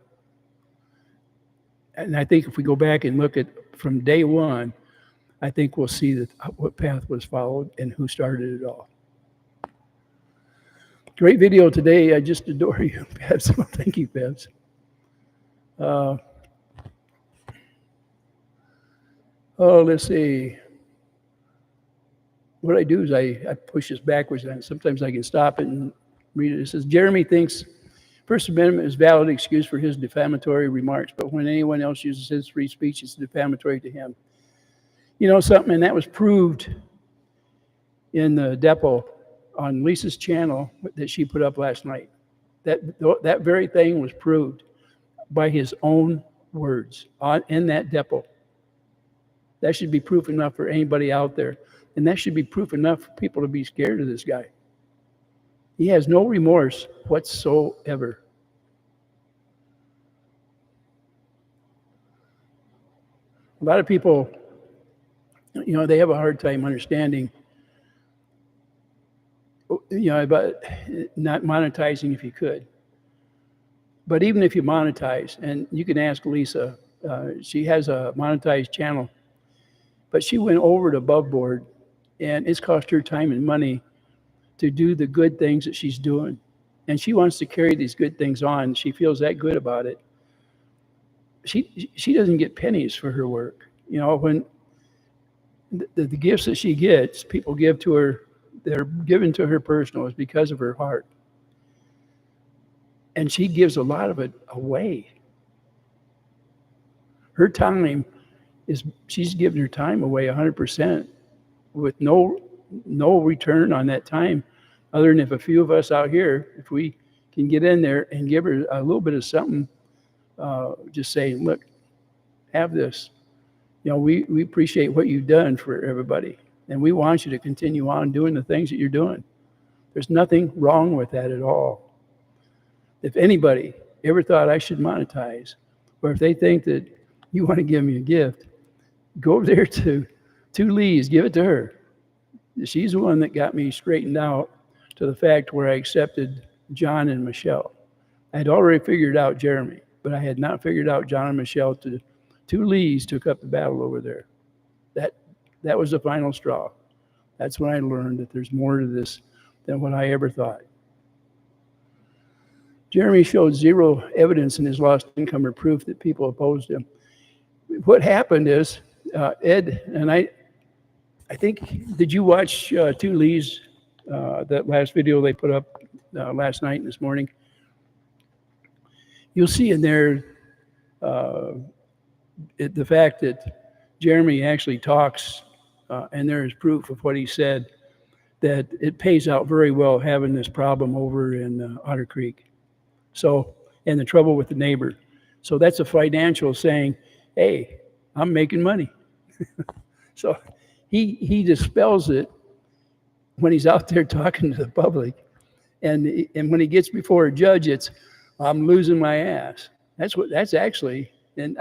And I think if we go back and look at from day one, I think we'll see that what path was followed and who started it all. Great video today. I just adore you, Pebs. Well, thank you, Pebs. Let's see. What I do is I push this backwards, and sometimes I can stop it and read it. It says, Jeremy thinks First Amendment is valid excuse for his defamatory remarks, but when anyone else uses his free speech, it's defamatory to him. You know something, and that was proved in the depot on Lisa's channel that she put up last night. That very thing was proved by his own words in that depot. That should be proof enough for anybody out there. And that should be proof enough for people to be scared of this guy. He has no remorse whatsoever. A lot of people, you know, they have a hard time understanding, you know, about not monetizing if you could. But even if you monetize, and you can ask Lisa, she has a monetized channel, but she went over and above board, and it's cost her time and money to do the good things that she's doing. And she wants to carry these good things on. She feels that good about it. She doesn't get pennies for her work. You know, when the gifts that she gets, people give to her, they're given to her personal, is because of her heart. And she gives a lot of it away. Her time she's giving her time away 100% with no return on that time, other than if a few of us out here, if we can get in there and give her a little bit of something, just saying, look, have this. You know, we appreciate what you've done for everybody, and we want you to continue on doing the things that you're doing. There's nothing wrong with that at all. If anybody ever thought I should monetize, or if they think that you want to give me a gift, go over there to Lee's, give it to her. She's the one that got me straightened out to the fact where I accepted John and Michelle. I had already figured out Jeremy, but I had not figured out John and Michelle. Two Lees took up the battle over there. That was the final straw. That's when I learned that there's more to this than what I ever thought. Jeremy showed zero evidence in his lost income or proof that people opposed him. what happened is, Ed, and I think, did you watch Two Lee's, that last video they put up last night and this morning? You'll see in there the fact that Jeremy actually talks, and there is proof of what he said, that it pays out very well having this problem over in Otter Creek. So, and the trouble with the neighbor. So that's a financial saying, hey, I'm making money. So he dispels it when he's out there talking to the public. And when he gets before a judge, it's, I'm losing my ass. That's actually, and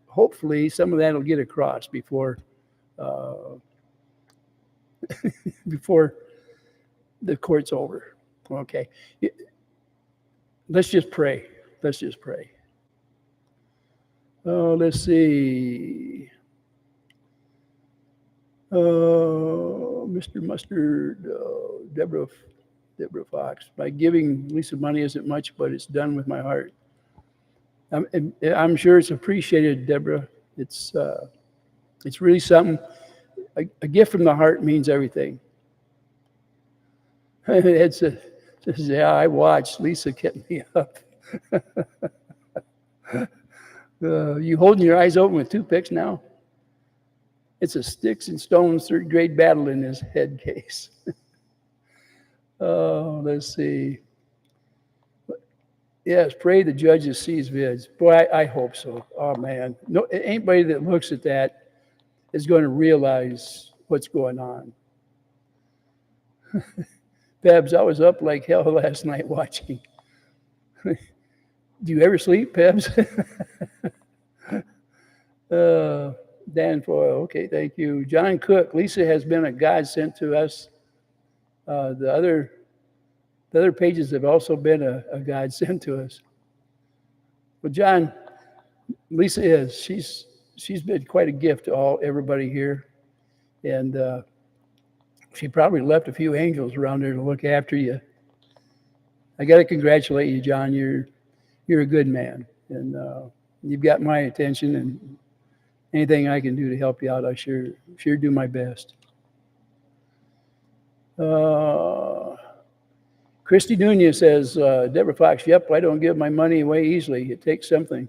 hopefully some of that will get across before before the court's over. Okay. Let's just pray. Let's just pray. Oh, let's see. Mr. Mustard, Deborah Fox. By giving Lisa money isn't much, but it's done with my heart. I'm sure it's appreciated, Deborah. It's really something. A gift from the heart means everything. Ed says, yeah, I watched. Lisa kept me up. You holding your eyes open with toothpicks now? It's a sticks and stones third grade battle in his head case. Oh, let's see. Yes, pray the judges sees vids. Boy, I hope so. Oh, man. No, anybody that looks at that is going to realize what's going on. Pebs, I was up like hell last night watching. Do you ever sleep, Pebs? Dan Foyle, okay, thank you. John Cook, Lisa has been a godsend to us. The other pages have also been a godsend to us. Well, John, Lisa is. She's been quite a gift to everybody here. And she probably left a few angels around there to look after you. I got to congratulate you, John. You're a good man. And you've got my attention, and anything I can do to help you out, I sure do my best. Christy Nunez says, Deborah Fox, yep, I don't give my money away easily. It takes something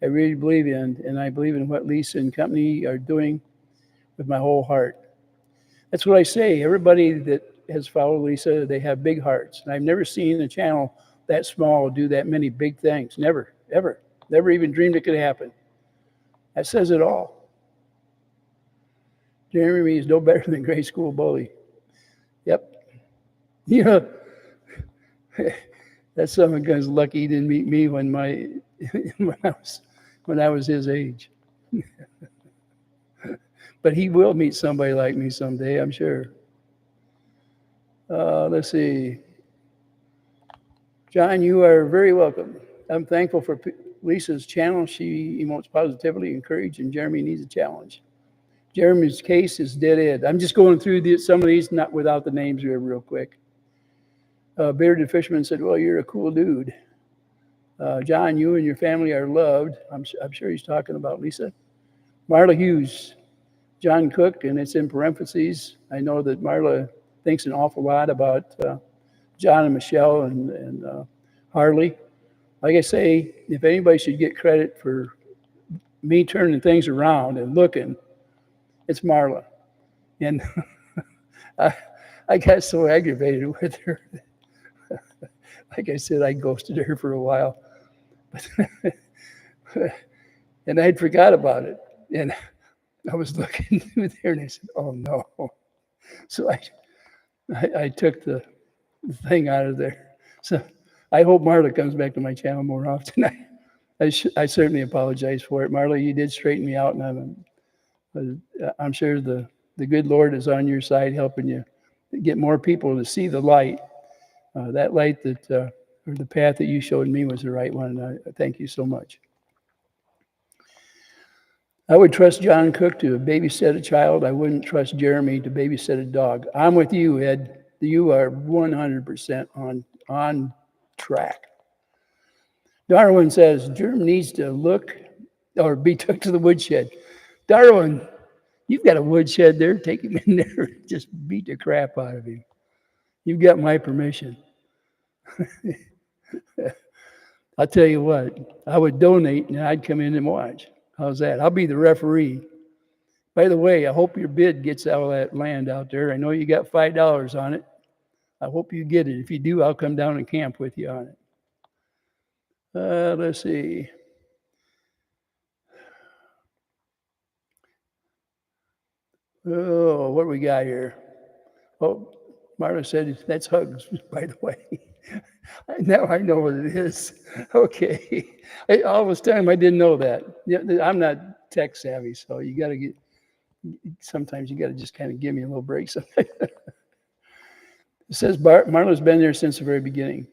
I really believe in, and I believe in what Lisa and company are doing with my whole heart. That's what I say. Everybody that has followed Lisa, they have big hearts. And I've never seen a channel that small do that many big things. Never, ever. Never even dreamed it could happen. That says it all. Jeremy is no better than grade school bully. Yep. You know, that son of a gun's lucky he didn't meet me when I was his age. But he will meet somebody like me someday, I'm sure. Let's see. John, you are very welcome. I'm thankful for Lisa's channel. She emotes positively, encouraged, and Jeremy needs a challenge. Jeremy's case is dead end. I'm just going through some of these, not without the names here real quick. Bearded Fisherman said, well, you're a cool dude. John, you and your family are loved. I'm sure he's talking about Lisa. Marla Hughes, John Cook, and it's in parentheses. I know that Marla thinks an awful lot about John and Michelle and Harley. Like I say, if anybody should get credit for me turning things around and looking, it's Marla. And I got so aggravated with her. Like I said, I ghosted her for a while. And I'd forgot about it. And I was looking through there and I said, oh no. So I took the thing out of there. So I hope Marla comes back to my channel more often. I certainly apologize for it. Marla, you did straighten me out, and I'm sure the good Lord is on your side helping you get more people to see the light. That light or the path that you showed me was the right one, and I thank you so much. I would trust John Cook to babysit a child. I wouldn't trust Jeremy to babysit a dog. I'm with you, Ed. You are 100% on track. Darwin says, Jeremy needs to look or be took to the woodshed. Darwin, you've got a woodshed there. Take him in there and just beat the crap out of him. You've got my permission. I'll tell you what, I would donate and I'd come in and watch. How's that? I'll be the referee. By the way, I hope your bid gets out of that land out there. I know you got $5 on it. I hope you get it. If you do, I'll come down and camp with you on it. Let's see. Oh, what do we got here? Oh, Marla said that's hugs, by the way. Now I know what it is. Okay. All this time I didn't know that. I'm not tech savvy, so you got to get, sometimes you got to just kind of give me a little break. It says Marla's been there since the very beginning.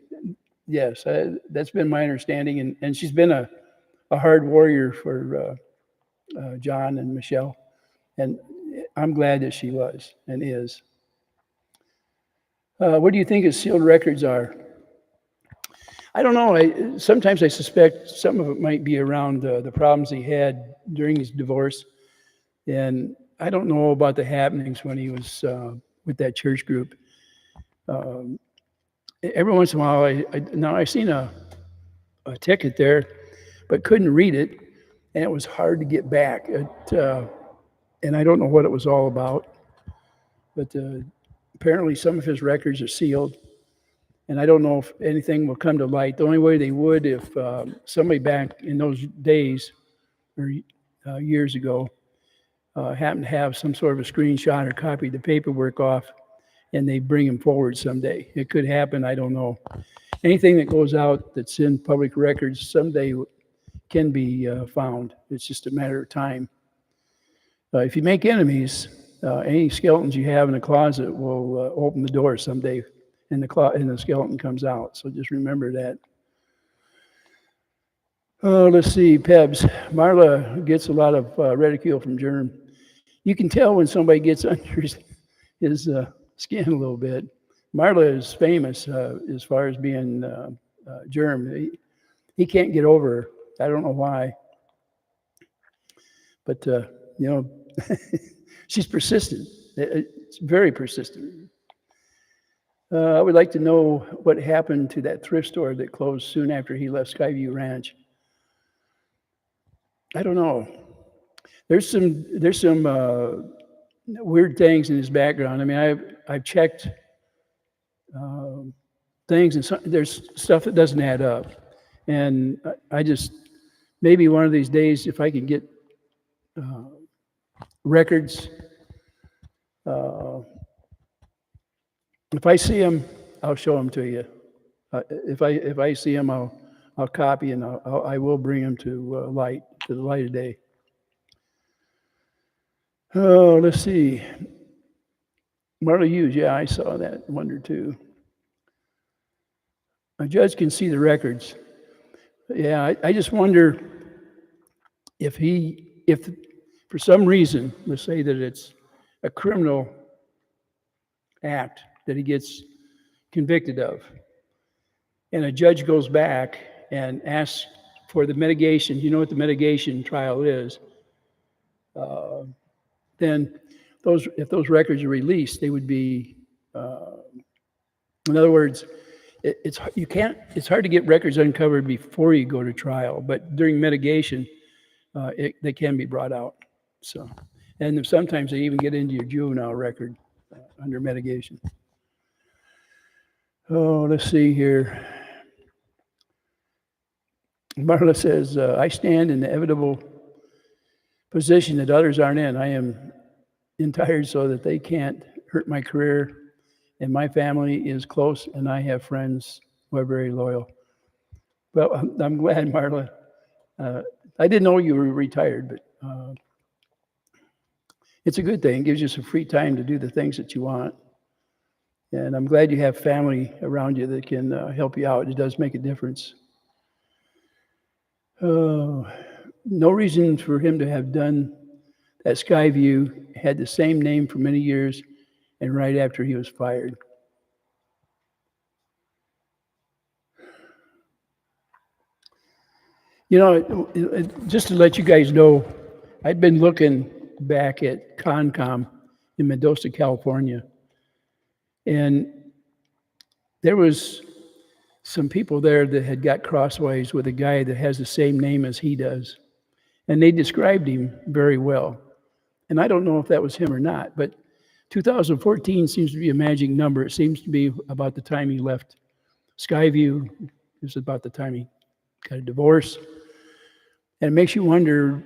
Yes, that's been my understanding. And she's been a hard warrior for John and Michelle. And I'm glad that she was and is. What do you think his sealed records are? I don't know. Sometimes I suspect some of it might be around the problems he had during his divorce. And I don't know about the happenings when he was with that church group. Every once in a while, I've seen a ticket there, but couldn't read it. And it was hard to get back. And I don't know what it was all about. But apparently some of his records are sealed. And I don't know if anything will come to light. The only way they would if somebody back in those days or years ago happened to have some sort of a screenshot or copy the paperwork off and they bring him forward someday. It could happen, I don't know. Anything that goes out that's in public records someday can be found. It's just a matter of time. If you make enemies, any skeletons you have in a closet will open the door someday and the skeleton comes out. So just remember that. Oh, let's see, Pebs. Marla gets a lot of ridicule from Germ. You can tell when somebody gets under his skin a little bit. Marla is famous as far as being Germ. He can't get over her. I don't know why. But, she's persistent. It's very persistent. I would like to know what happened to that thrift store that closed soon after he left Skyview Ranch. I don't know. There's some weird things in his background. I mean, I've checked things, and there's stuff that doesn't add up. And I just, maybe one of these days, if I can get records, if I see them, I'll show them to you. If I see them, I'll copy and I will bring them to the light of day. Oh, let's see. Marla Hughes, yeah, I saw that. Wonder too. A judge can see the records. Yeah, I just wonder if for some reason, let's say that it's a criminal act that he gets convicted of, and a judge goes back and asks for the mitigation. You know what the mitigation trial is? Then if those records are released, they would be, in other words, it's hard to get records uncovered before you go to trial, but during mitigation, they can be brought out. So, and sometimes they even get into your juvenile record under mitigation. Oh, let's see here. Marla says, I stand in the inevitable position that others aren't in. I am retired so that they can't hurt my career, and my family is close, and I have friends who are very loyal. Well, I'm glad, Marla. I didn't know you were retired, but it's a good thing. It gives you some free time to do the things that you want. And I'm glad you have family around you that can help you out. It does make a difference. No reason for him to have done that. Skyview had the same name for many years, and right after he was fired. Just to let you guys know, I'd been looking back at Concom in Mendoza, California, and there was some people there that had got crossways with a guy that has the same name as he does, and they described him very well. And I don't know if that was him or not, but 2014 seems to be a magic number. It seems to be about the time he left Skyview. It was about the time he got a divorce. And it makes you wonder,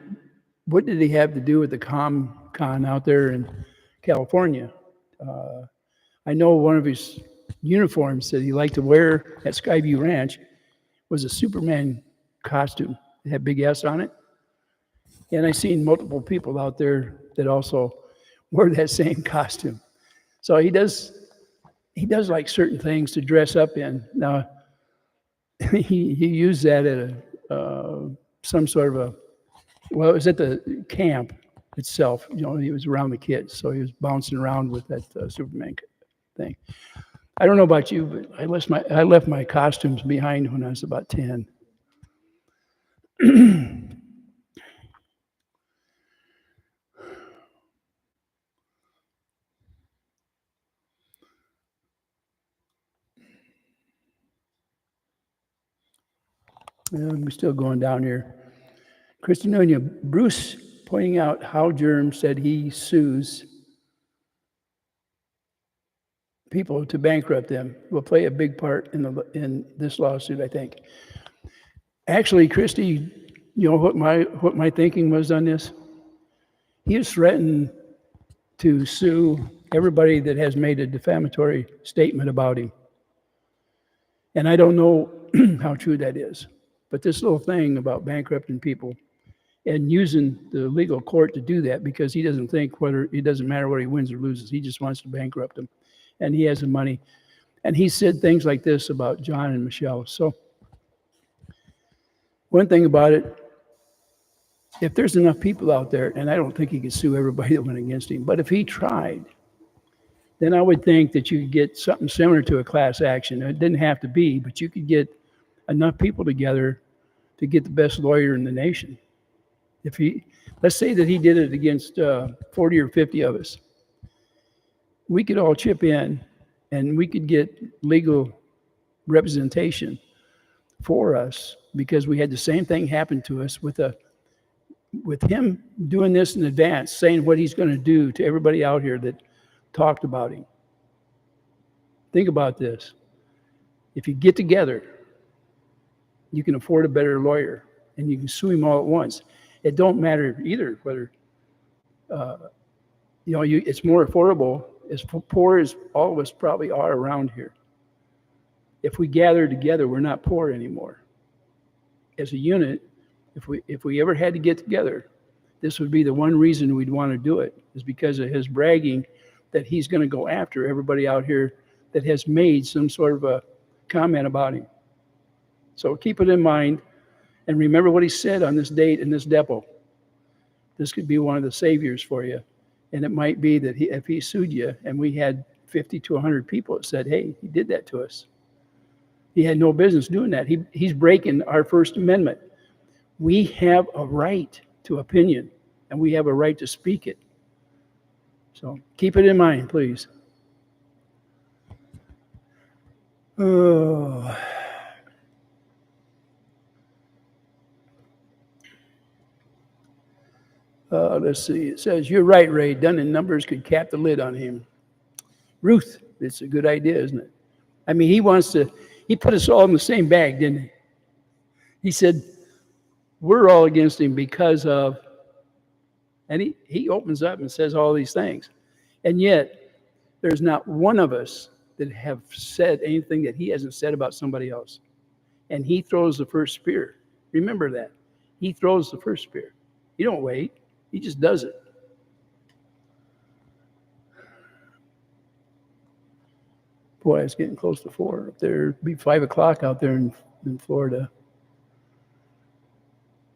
what did he have to do with the con out there in California? I know one of his uniforms that he liked to wear at Skyview Ranch was a Superman costume. It had big S on it. And I've seen multiple people out there that also wore that same costume. So he does like certain things to dress up in. Now, he used that at some sort of it was at the camp itself. He was around the kids, so he was bouncing around with that Superman thing. I don't know about you, but I left my costumes behind when I was about 10. We're still going down here. Christina, Bruce pointing out how Germ said he sues people to bankrupt them will play a big part in this lawsuit, I think. Actually, Christy, what my thinking was on this? He has threatened to sue everybody that has made a defamatory statement about him. And I don't know how true that is. But this little thing about bankrupting people and using the legal court to do that, because he doesn't think it doesn't matter whether he wins or loses. He just wants to bankrupt them. And he has the money. And he said things like this about John and Michelle. So one thing about it, if there's enough people out there, and I don't think he could sue everybody that went against him, but if he tried, then I would think that you could get something similar to a class action. It didn't have to be, but you could get enough people together to get the best lawyer in the nation. Let's say that he did it against 40 or 50 of us. We could all chip in and we could get legal representation for us because we had the same thing happen to us with him doing this in advance, saying what he's going to do to everybody out here that talked about him. Think about this. If you get together, you can afford a better lawyer and you can sue him all at once. It don't matter either whether it's more affordable, as poor as all of us probably are around here. If we gather together, we're not poor anymore. As a unit, if we ever had to get together, this would be the one reason we'd want to do it, is because of his bragging that he's going to go after everybody out here that has made some sort of a comment about him. So keep it in mind and remember what he said on this date in this depot. This could be one of the saviors for you. And it might be that if he sued you and we had 50 to 100 people that said, hey, he did that to us. He had no business doing that. He's breaking our First Amendment. We have a right to opinion and we have a right to speak it. So keep it in mind, please. Oh. Let's see. It says, you're right, Ray. Done in numbers could cap the lid on him. Ruth, it's a good idea, isn't it? I mean, he put us all in the same bag, didn't he? He said, we're all against him because of, and he opens up and says all these things. And yet, there's not one of us that have said anything that he hasn't said about somebody else. And he throws the first spear. Remember that. He throws the first spear. You don't wait. He just does it. Boy, it's getting close to 4 up there. It'll be 5 o'clock out there in Florida.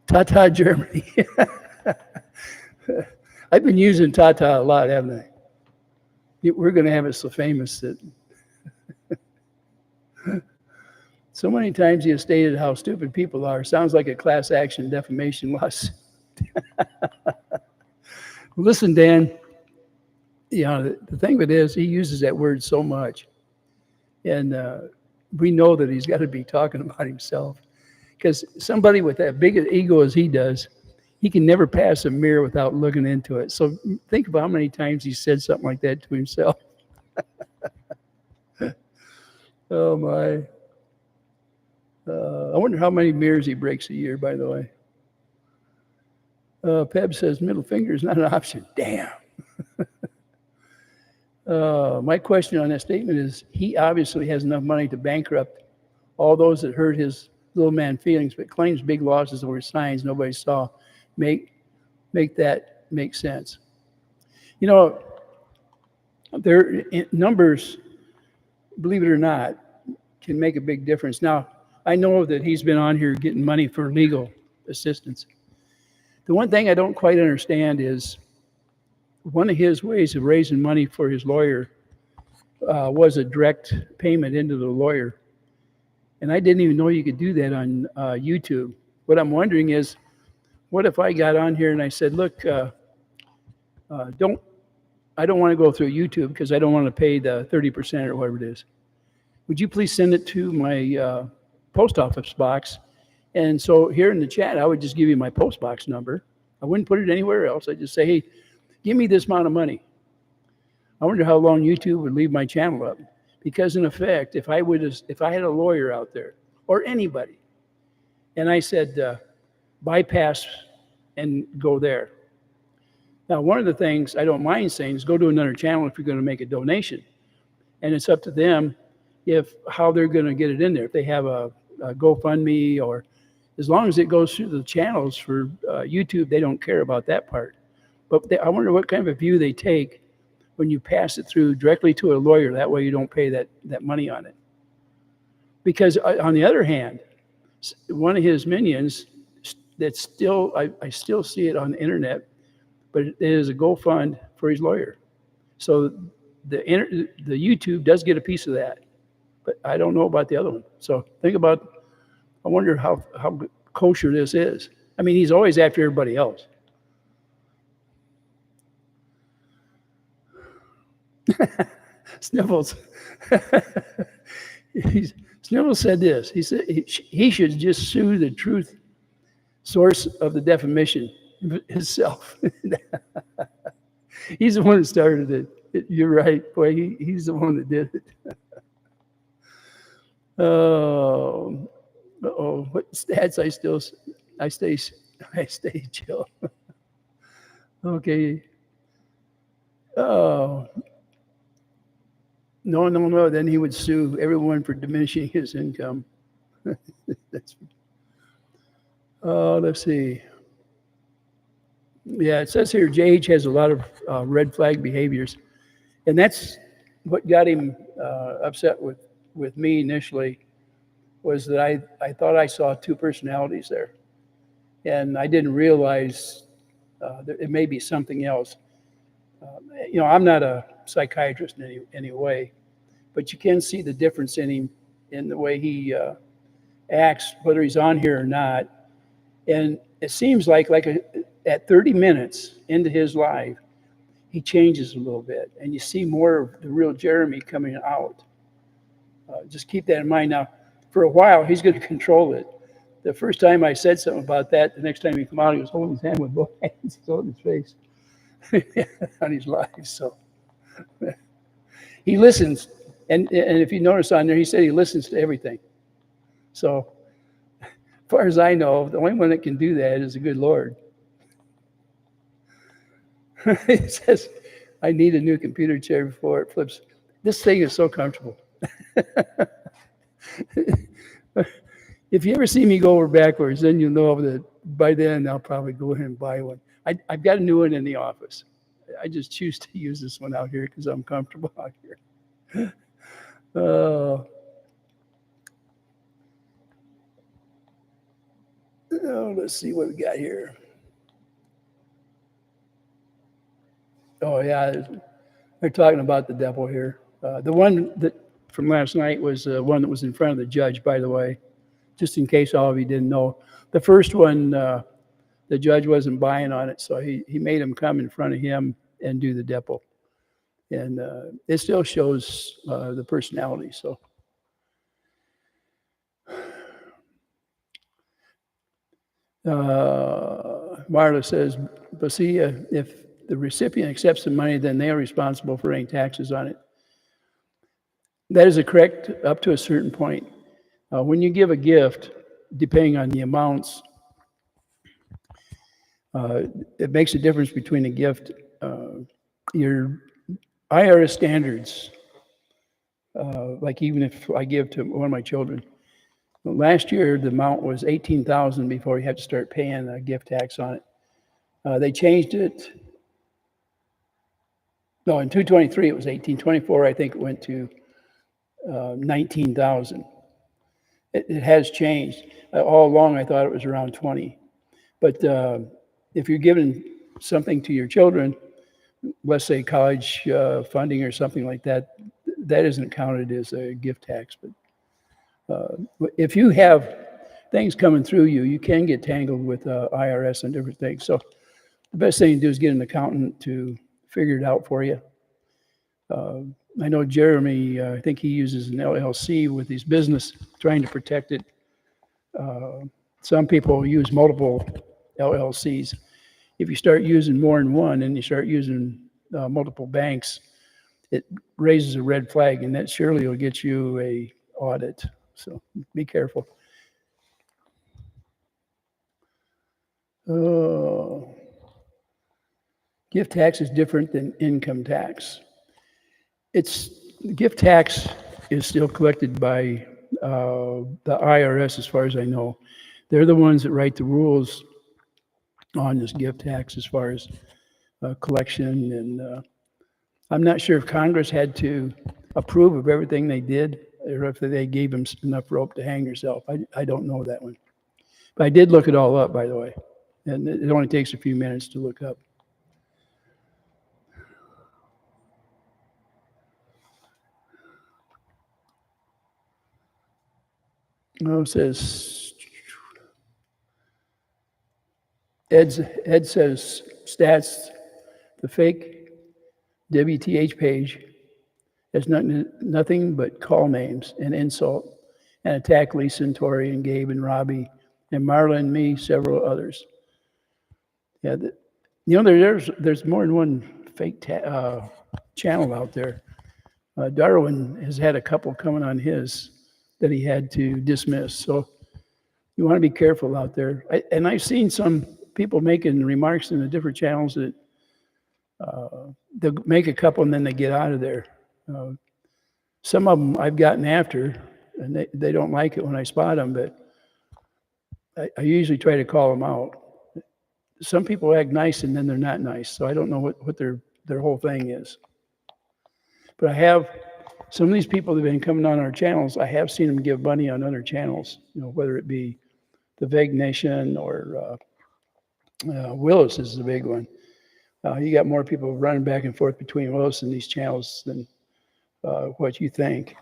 Ta-ta, Germany. I've been using ta-ta a lot, haven't I? We're going to have it so famous that So many times he has stated how stupid people are. Sounds like a class action defamation lawsuit. Listen, Dan, the thing of it is, he uses that word so much. And we know that he's got to be talking about himself. Because somebody with that big an ego as he does, he can never pass a mirror without looking into it. So think about how many times he said something like that to himself. Oh, my. I wonder how many mirrors he breaks a year, by the way. Peb says middle finger is not an option. Damn. My question on that statement is, he obviously has enough money to bankrupt all those that hurt his little man feelings, but claims big losses over signs nobody saw. Make that make sense. Their numbers, believe it or not, can make a big difference. Now, I know that he's been on here getting money for legal assistance. The one thing I don't quite understand is one of his ways of raising money for his lawyer was a direct payment into the lawyer. And I didn't even know you could do that on YouTube. What I'm wondering is, what if I got on here and I said, look, I don't want to go through YouTube because I don't want to pay the 30% or whatever it is. Would you please send it to my post office box? And so here in the chat, I would just give you my post box number. I wouldn't put it anywhere else. I'd just say, hey, give me this amount of money. I wonder how long YouTube would leave my channel up. Because in effect, if I had a lawyer out there or anybody, and I said, bypass and go there. Now, one of the things I don't mind saying is go to another channel if you're going to make a donation. And it's up to them how they're going to get it in there. If they have a GoFundMe, or as long as it goes through the channels for YouTube, they don't care about that part. But I wonder what kind of a view they take when you pass it through directly to a lawyer. That way you don't pay that money on it. Because on the other hand, one of his minions, that's still, I still see it on the internet, but it is a GoFund for his lawyer. So the YouTube does get a piece of that, but I don't know about the other one. So think about, I wonder how kosher this is. I mean, he's always after everybody else. Sniffles. Sniffles said this. He said he should just sue the truth source of the defamation himself. He's the one that started it. You're right, boy. He's the one that did it. Oh, what stats? I stay chill. Okay. Oh. No. Then he would sue everyone for diminishing his income. Let's see. Yeah, it says here JH has a lot of red flag behaviors. And that's what got him upset with me initially, was that I thought I saw two personalities there. And I didn't realize that it may be something else. I'm not a psychiatrist in any way, but you can see the difference in him, in the way he acts, whether he's on here or not. And it seems like at 30 minutes into his life, he changes a little bit, and you see more of the real Jeremy coming out. Just keep that in mind. Now, for a while, he's going to control it. The first time I said something about that, the next time he came out, he was holding his hand with both hands. He's holding his face on his life. So he listens. And if you notice on there, he said he listens to everything. So as far as I know, the only one that can do that is the good Lord. It says, I need a new computer chair before it flips. This thing is so comfortable. If you ever see me go over backwards, then you'll know that by then I'll probably go ahead and buy one. I've got a new one in the office. I just choose to use this one out here because I'm comfortable out here. Let's see what we got here. Oh, yeah, they're talking about the devil here. The one that from last night was one that was in front of the judge, by the way, just in case all of you didn't know. The first one, the judge wasn't buying on it, so he made him come in front of him and do the depo. And it still shows the personality, so. Marla says, Basia, if the recipient accepts the money, then they are responsible for any taxes on it. That is correct up to a certain point. When you give a gift, depending on the amounts, it makes a difference between a gift. Your IRS standards, like even if I give to one of my children, last year the amount was $18,000 before you had to start paying a gift tax on it. They changed it. No, in 223 it was 1824. I think it went to 19,000. It has changed. All along I thought it was around 20. But if you're giving something to your children, let's say college funding or something like that, that isn't counted as a gift tax. But if you have things coming through you, you can get tangled with IRS and different things. So the best thing to do is get an accountant to figure it out for you. I know Jeremy, I think he uses an LLC with his business, trying to protect it. Some people use multiple LLCs. If you start using more than one and you start using multiple banks, it raises a red flag, and that surely will get you a audit. So be careful. Gift tax is different than income tax. Gift tax is still collected by the IRS, as far as I know. They're the ones that write the rules on this gift tax as far as collection. And I'm not sure if Congress had to approve of everything they did, or if they gave them enough rope to hang yourself. I don't know that one. But I did look it all up, by the way. And it only takes a few minutes to look up. Oh, it says, Ed says, stats, the fake WTH page has nothing but call names and insult and attack Lisa and Tori and Gabe and Robbie and Marla and me, several others. Yeah, there's more than one fake channel out there. Darwin has had a couple coming on his that he had to dismiss. So you want to be careful out there. And I've seen some people making remarks in the different channels that they'll make a couple and then they get out of there. Some of them I've gotten after, and they don't like it when I spot them, but I usually try to call them out. Some people act nice and then they're not nice, so I don't know what their whole thing is. But I have some of these people that have been coming on our channels, I have seen them give money on other channels, whether it be the Vague Nation or Willis is the big one. You got more people running back and forth between Willis and these channels than what you think.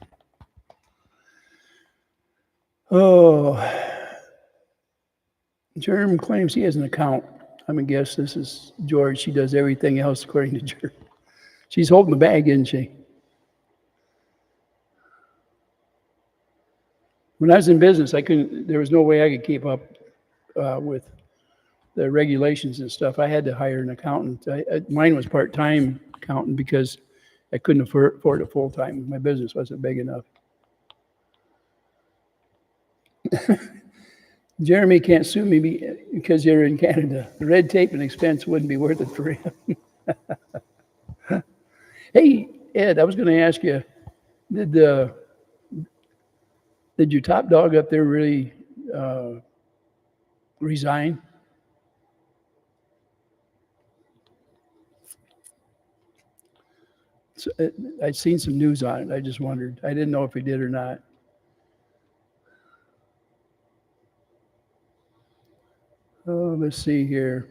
Oh, Jerm claims he has an account. I'm gonna guess this is George. She does everything else according to Jerm. She's holding the bag, isn't she? When I was in business, there was no way I could keep up with the regulations and stuff. I had to hire an accountant. Mine was part-time accountant because I couldn't afford it full-time. My business wasn't big enough. Jeremy can't sue me because you're in Canada. The red tape and expense wouldn't be worth it for him. Hey, Ed, I was going to ask you, did your top dog up there really resign? So, I'd seen some news on it. I just wondered. I didn't know if he did or not. Oh, let's see here.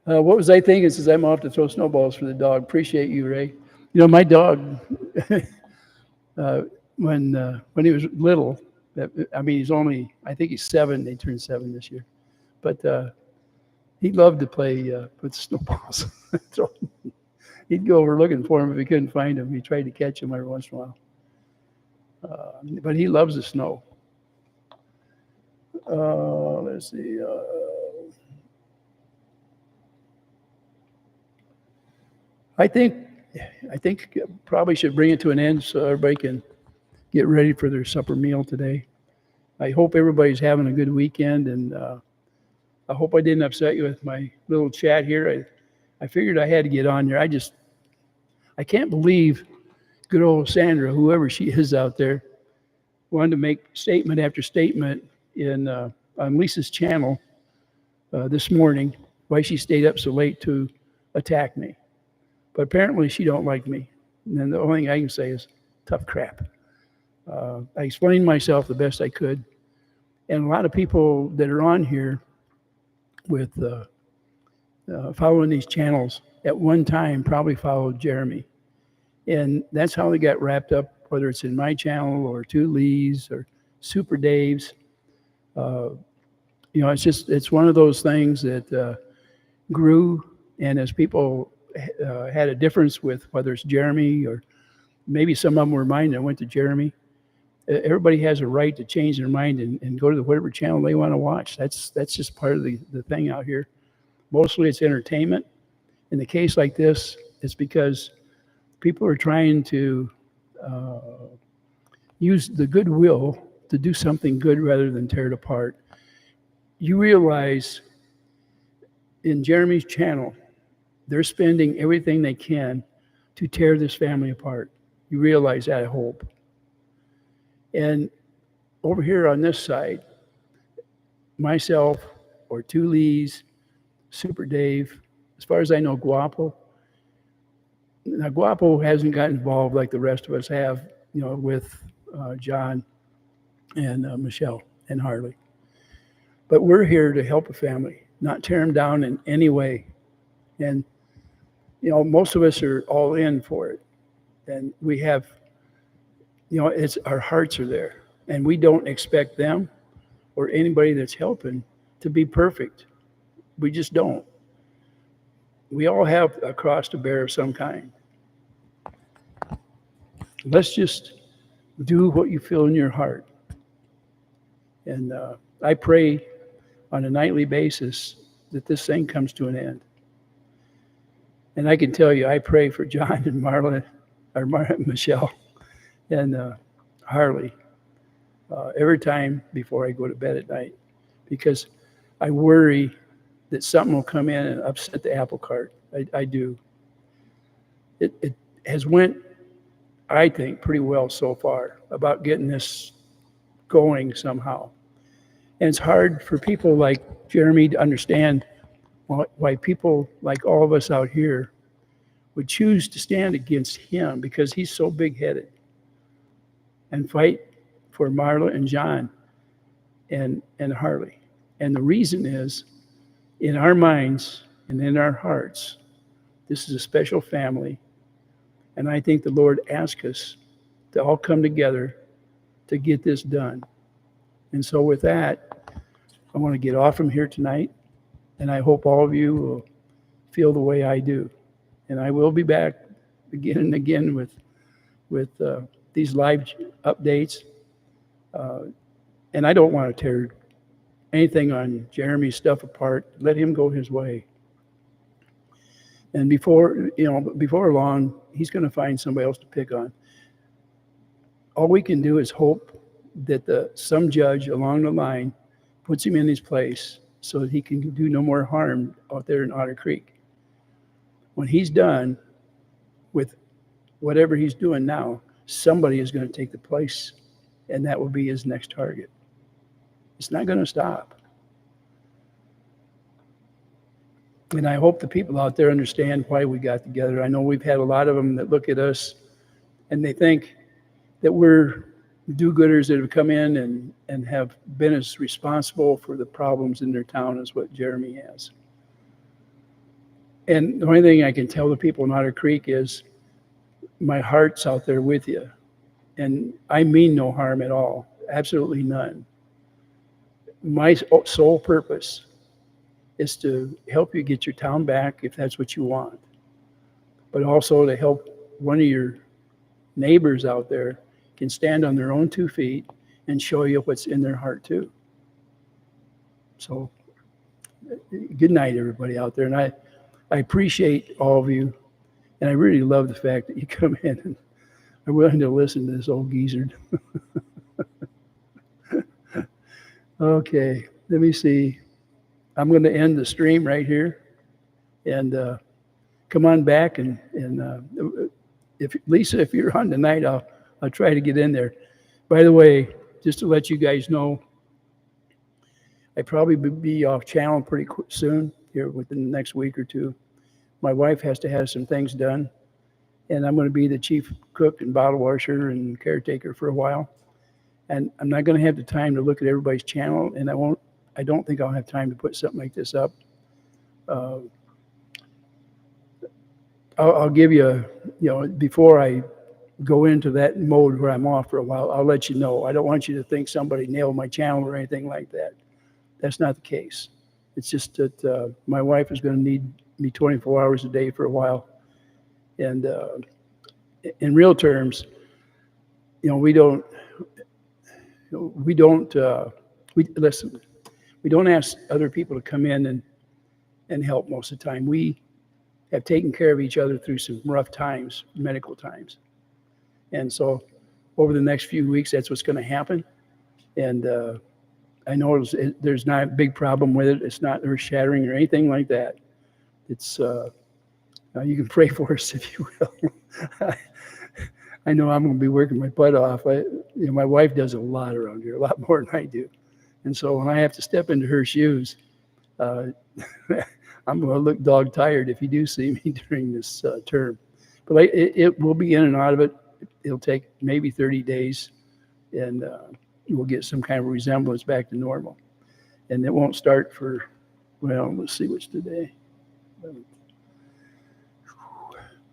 What was I thinking? Says I'm off to throw snowballs for the dog. Appreciate you, Ray. You know, my dog, uh, when he was little, I mean, I think he's 7. They turned 7 this year. But he loved to play with snowballs. So he'd go over looking for him if he couldn't find him. He tried to catch him every once in a while. But he loves the snow. Let's see. I think I think probably should bring it to an end so everybody can get ready for their supper meal today. I hope everybody's having a good weekend, and I hope I didn't upset you with my little chat here. I figured I had to get on here. I can't believe good old Sandra, whoever she is out there, wanted to make statement after statement on Lisa's channel this morning why she stayed up so late to attack me. But apparently she don't like me. And then the only thing I can say is tough crap. I explained myself the best I could. And a lot of people that are on here with following these channels at one time probably followed Jeremy. And that's how they got wrapped up, whether it's in my channel or Two Lee's or Super Dave's. It's one of those things that grew. And as people had a difference with whether it's Jeremy or maybe some of them were mine that went to Jeremy, everybody has a right to change their mind and go to whatever channel they want to watch. That's just part of the thing out here. Mostly it's entertainment. In a case like this, it's because people are trying to use the goodwill to do something good rather than tear it apart. You realize in Jeremy's channel, they're spending everything they can to tear this family apart. You realize that, I hope. And over here on this side, myself or Two Lee's, Super Dave, as far as I know, Guapo. Now, Guapo hasn't got involved like the rest of us have, with John and Michelle and Harley. But we're here to help a family, not tear them down in any way. And, most of us are all in for it. And we have, it's our hearts are there. And we don't expect them or anybody that's helping to be perfect. We just don't. We all have a cross to bear of some kind. Let's just do what you feel in your heart. And I pray on a nightly basis that this thing comes to an end. And I can tell you, I pray for John and Michelle and Harley every time before I go to bed at night, because I worry that something will come in and upset the apple cart. I do. It has went, I think, pretty well so far about getting this going somehow. And it's hard for people like Jeremy to understand why people like all of us out here would choose to stand against him, because he's so big-headed, and fight for Marla and John and Harley. And the reason is, in our minds and in our hearts, this is a special family. And I think the Lord asked us to all come together to get this done. And so with that, I want to get off from here tonight. And I hope all of you will feel the way I do. And I will be back again and again with these live updates. And I don't want to tear anything on Jeremy's stuff apart. Let him go his way. And before long, he's going to find somebody else to pick on. All we can do is hope that some judge along the line puts him in his place so that he can do no more harm out there in Otter Creek. When he's done with whatever he's doing now, somebody is going to take the place, and that will be his next target. It's not going to stop. And I hope the people out there understand why we got together. I know we've had a lot of them that look at us and they think that we're do-gooders that have come in and have been as responsible for the problems in their town as what Jeremy has. And the only thing I can tell the people in Otter Creek is my heart's out there with you. And I mean no harm at all, absolutely none. My sole purpose is to help you get your town back if that's what you want, but also to help one of your neighbors out there can stand on their own 2 feet and show you what's in their heart too. So good night, everybody out there. And I appreciate all of you. And I really love the fact that you come in and are willing to listen to this old geezer. Okay, let me see. I'm going to end the stream right here. And come on back. And if Lisa, if you're on tonight, I'll try to get in there. By the way, just to let you guys know, I probably be off channel pretty soon here within the next week or two. My wife has to have some things done, and I'm going to be the chief cook and bottle washer and caretaker for a while. And I'm not going to have the time to look at everybody's channel, and I don't think I'll have time to put something like this up. I'll give you, before I go into that mode where I'm off for a while, I'll let you know. I don't want you to think somebody nailed my channel or anything like that. That's not the case. It's just that my wife is going to need me 24 hours a day for a while. And in real terms, we don't ask other people to come in and help most of the time. We have taken care of each other through some rough times, medical times. And so over the next few weeks, that's what's going to happen. And I know there's not a big problem with it. It's not earth-shattering or anything like that. It's you can pray for us if you will. I know I'm going to be working my butt off. My wife does a lot around here, a lot more than I do. And so when I have to step into her shoes, I'm going to look dog tired if you do see me during this term. But it will be in and out of it. It'll take maybe 30 days, and we'll get some kind of resemblance back to normal. And it won't start for, let's see what's today.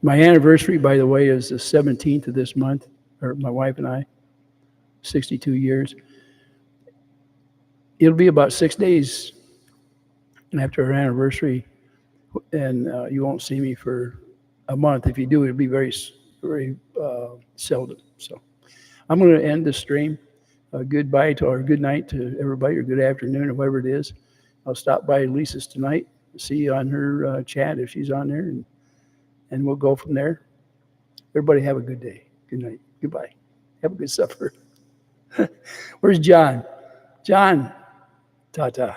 My anniversary, by the way, is the 17th of this month, or my wife and I, 62 years. It'll be about 6 days after our anniversary, and you won't see me for a month. If you do, it'll be very, very seldom. So I'm going to end the stream. Goodbye or good night to everybody, or good afternoon, or whatever it is. I'll stop by Lisa's tonight, see you on her chat if she's on there, and we'll go from there. Everybody have a good day. Good night. Goodbye. Have a good supper. Where's John? John, ta-ta.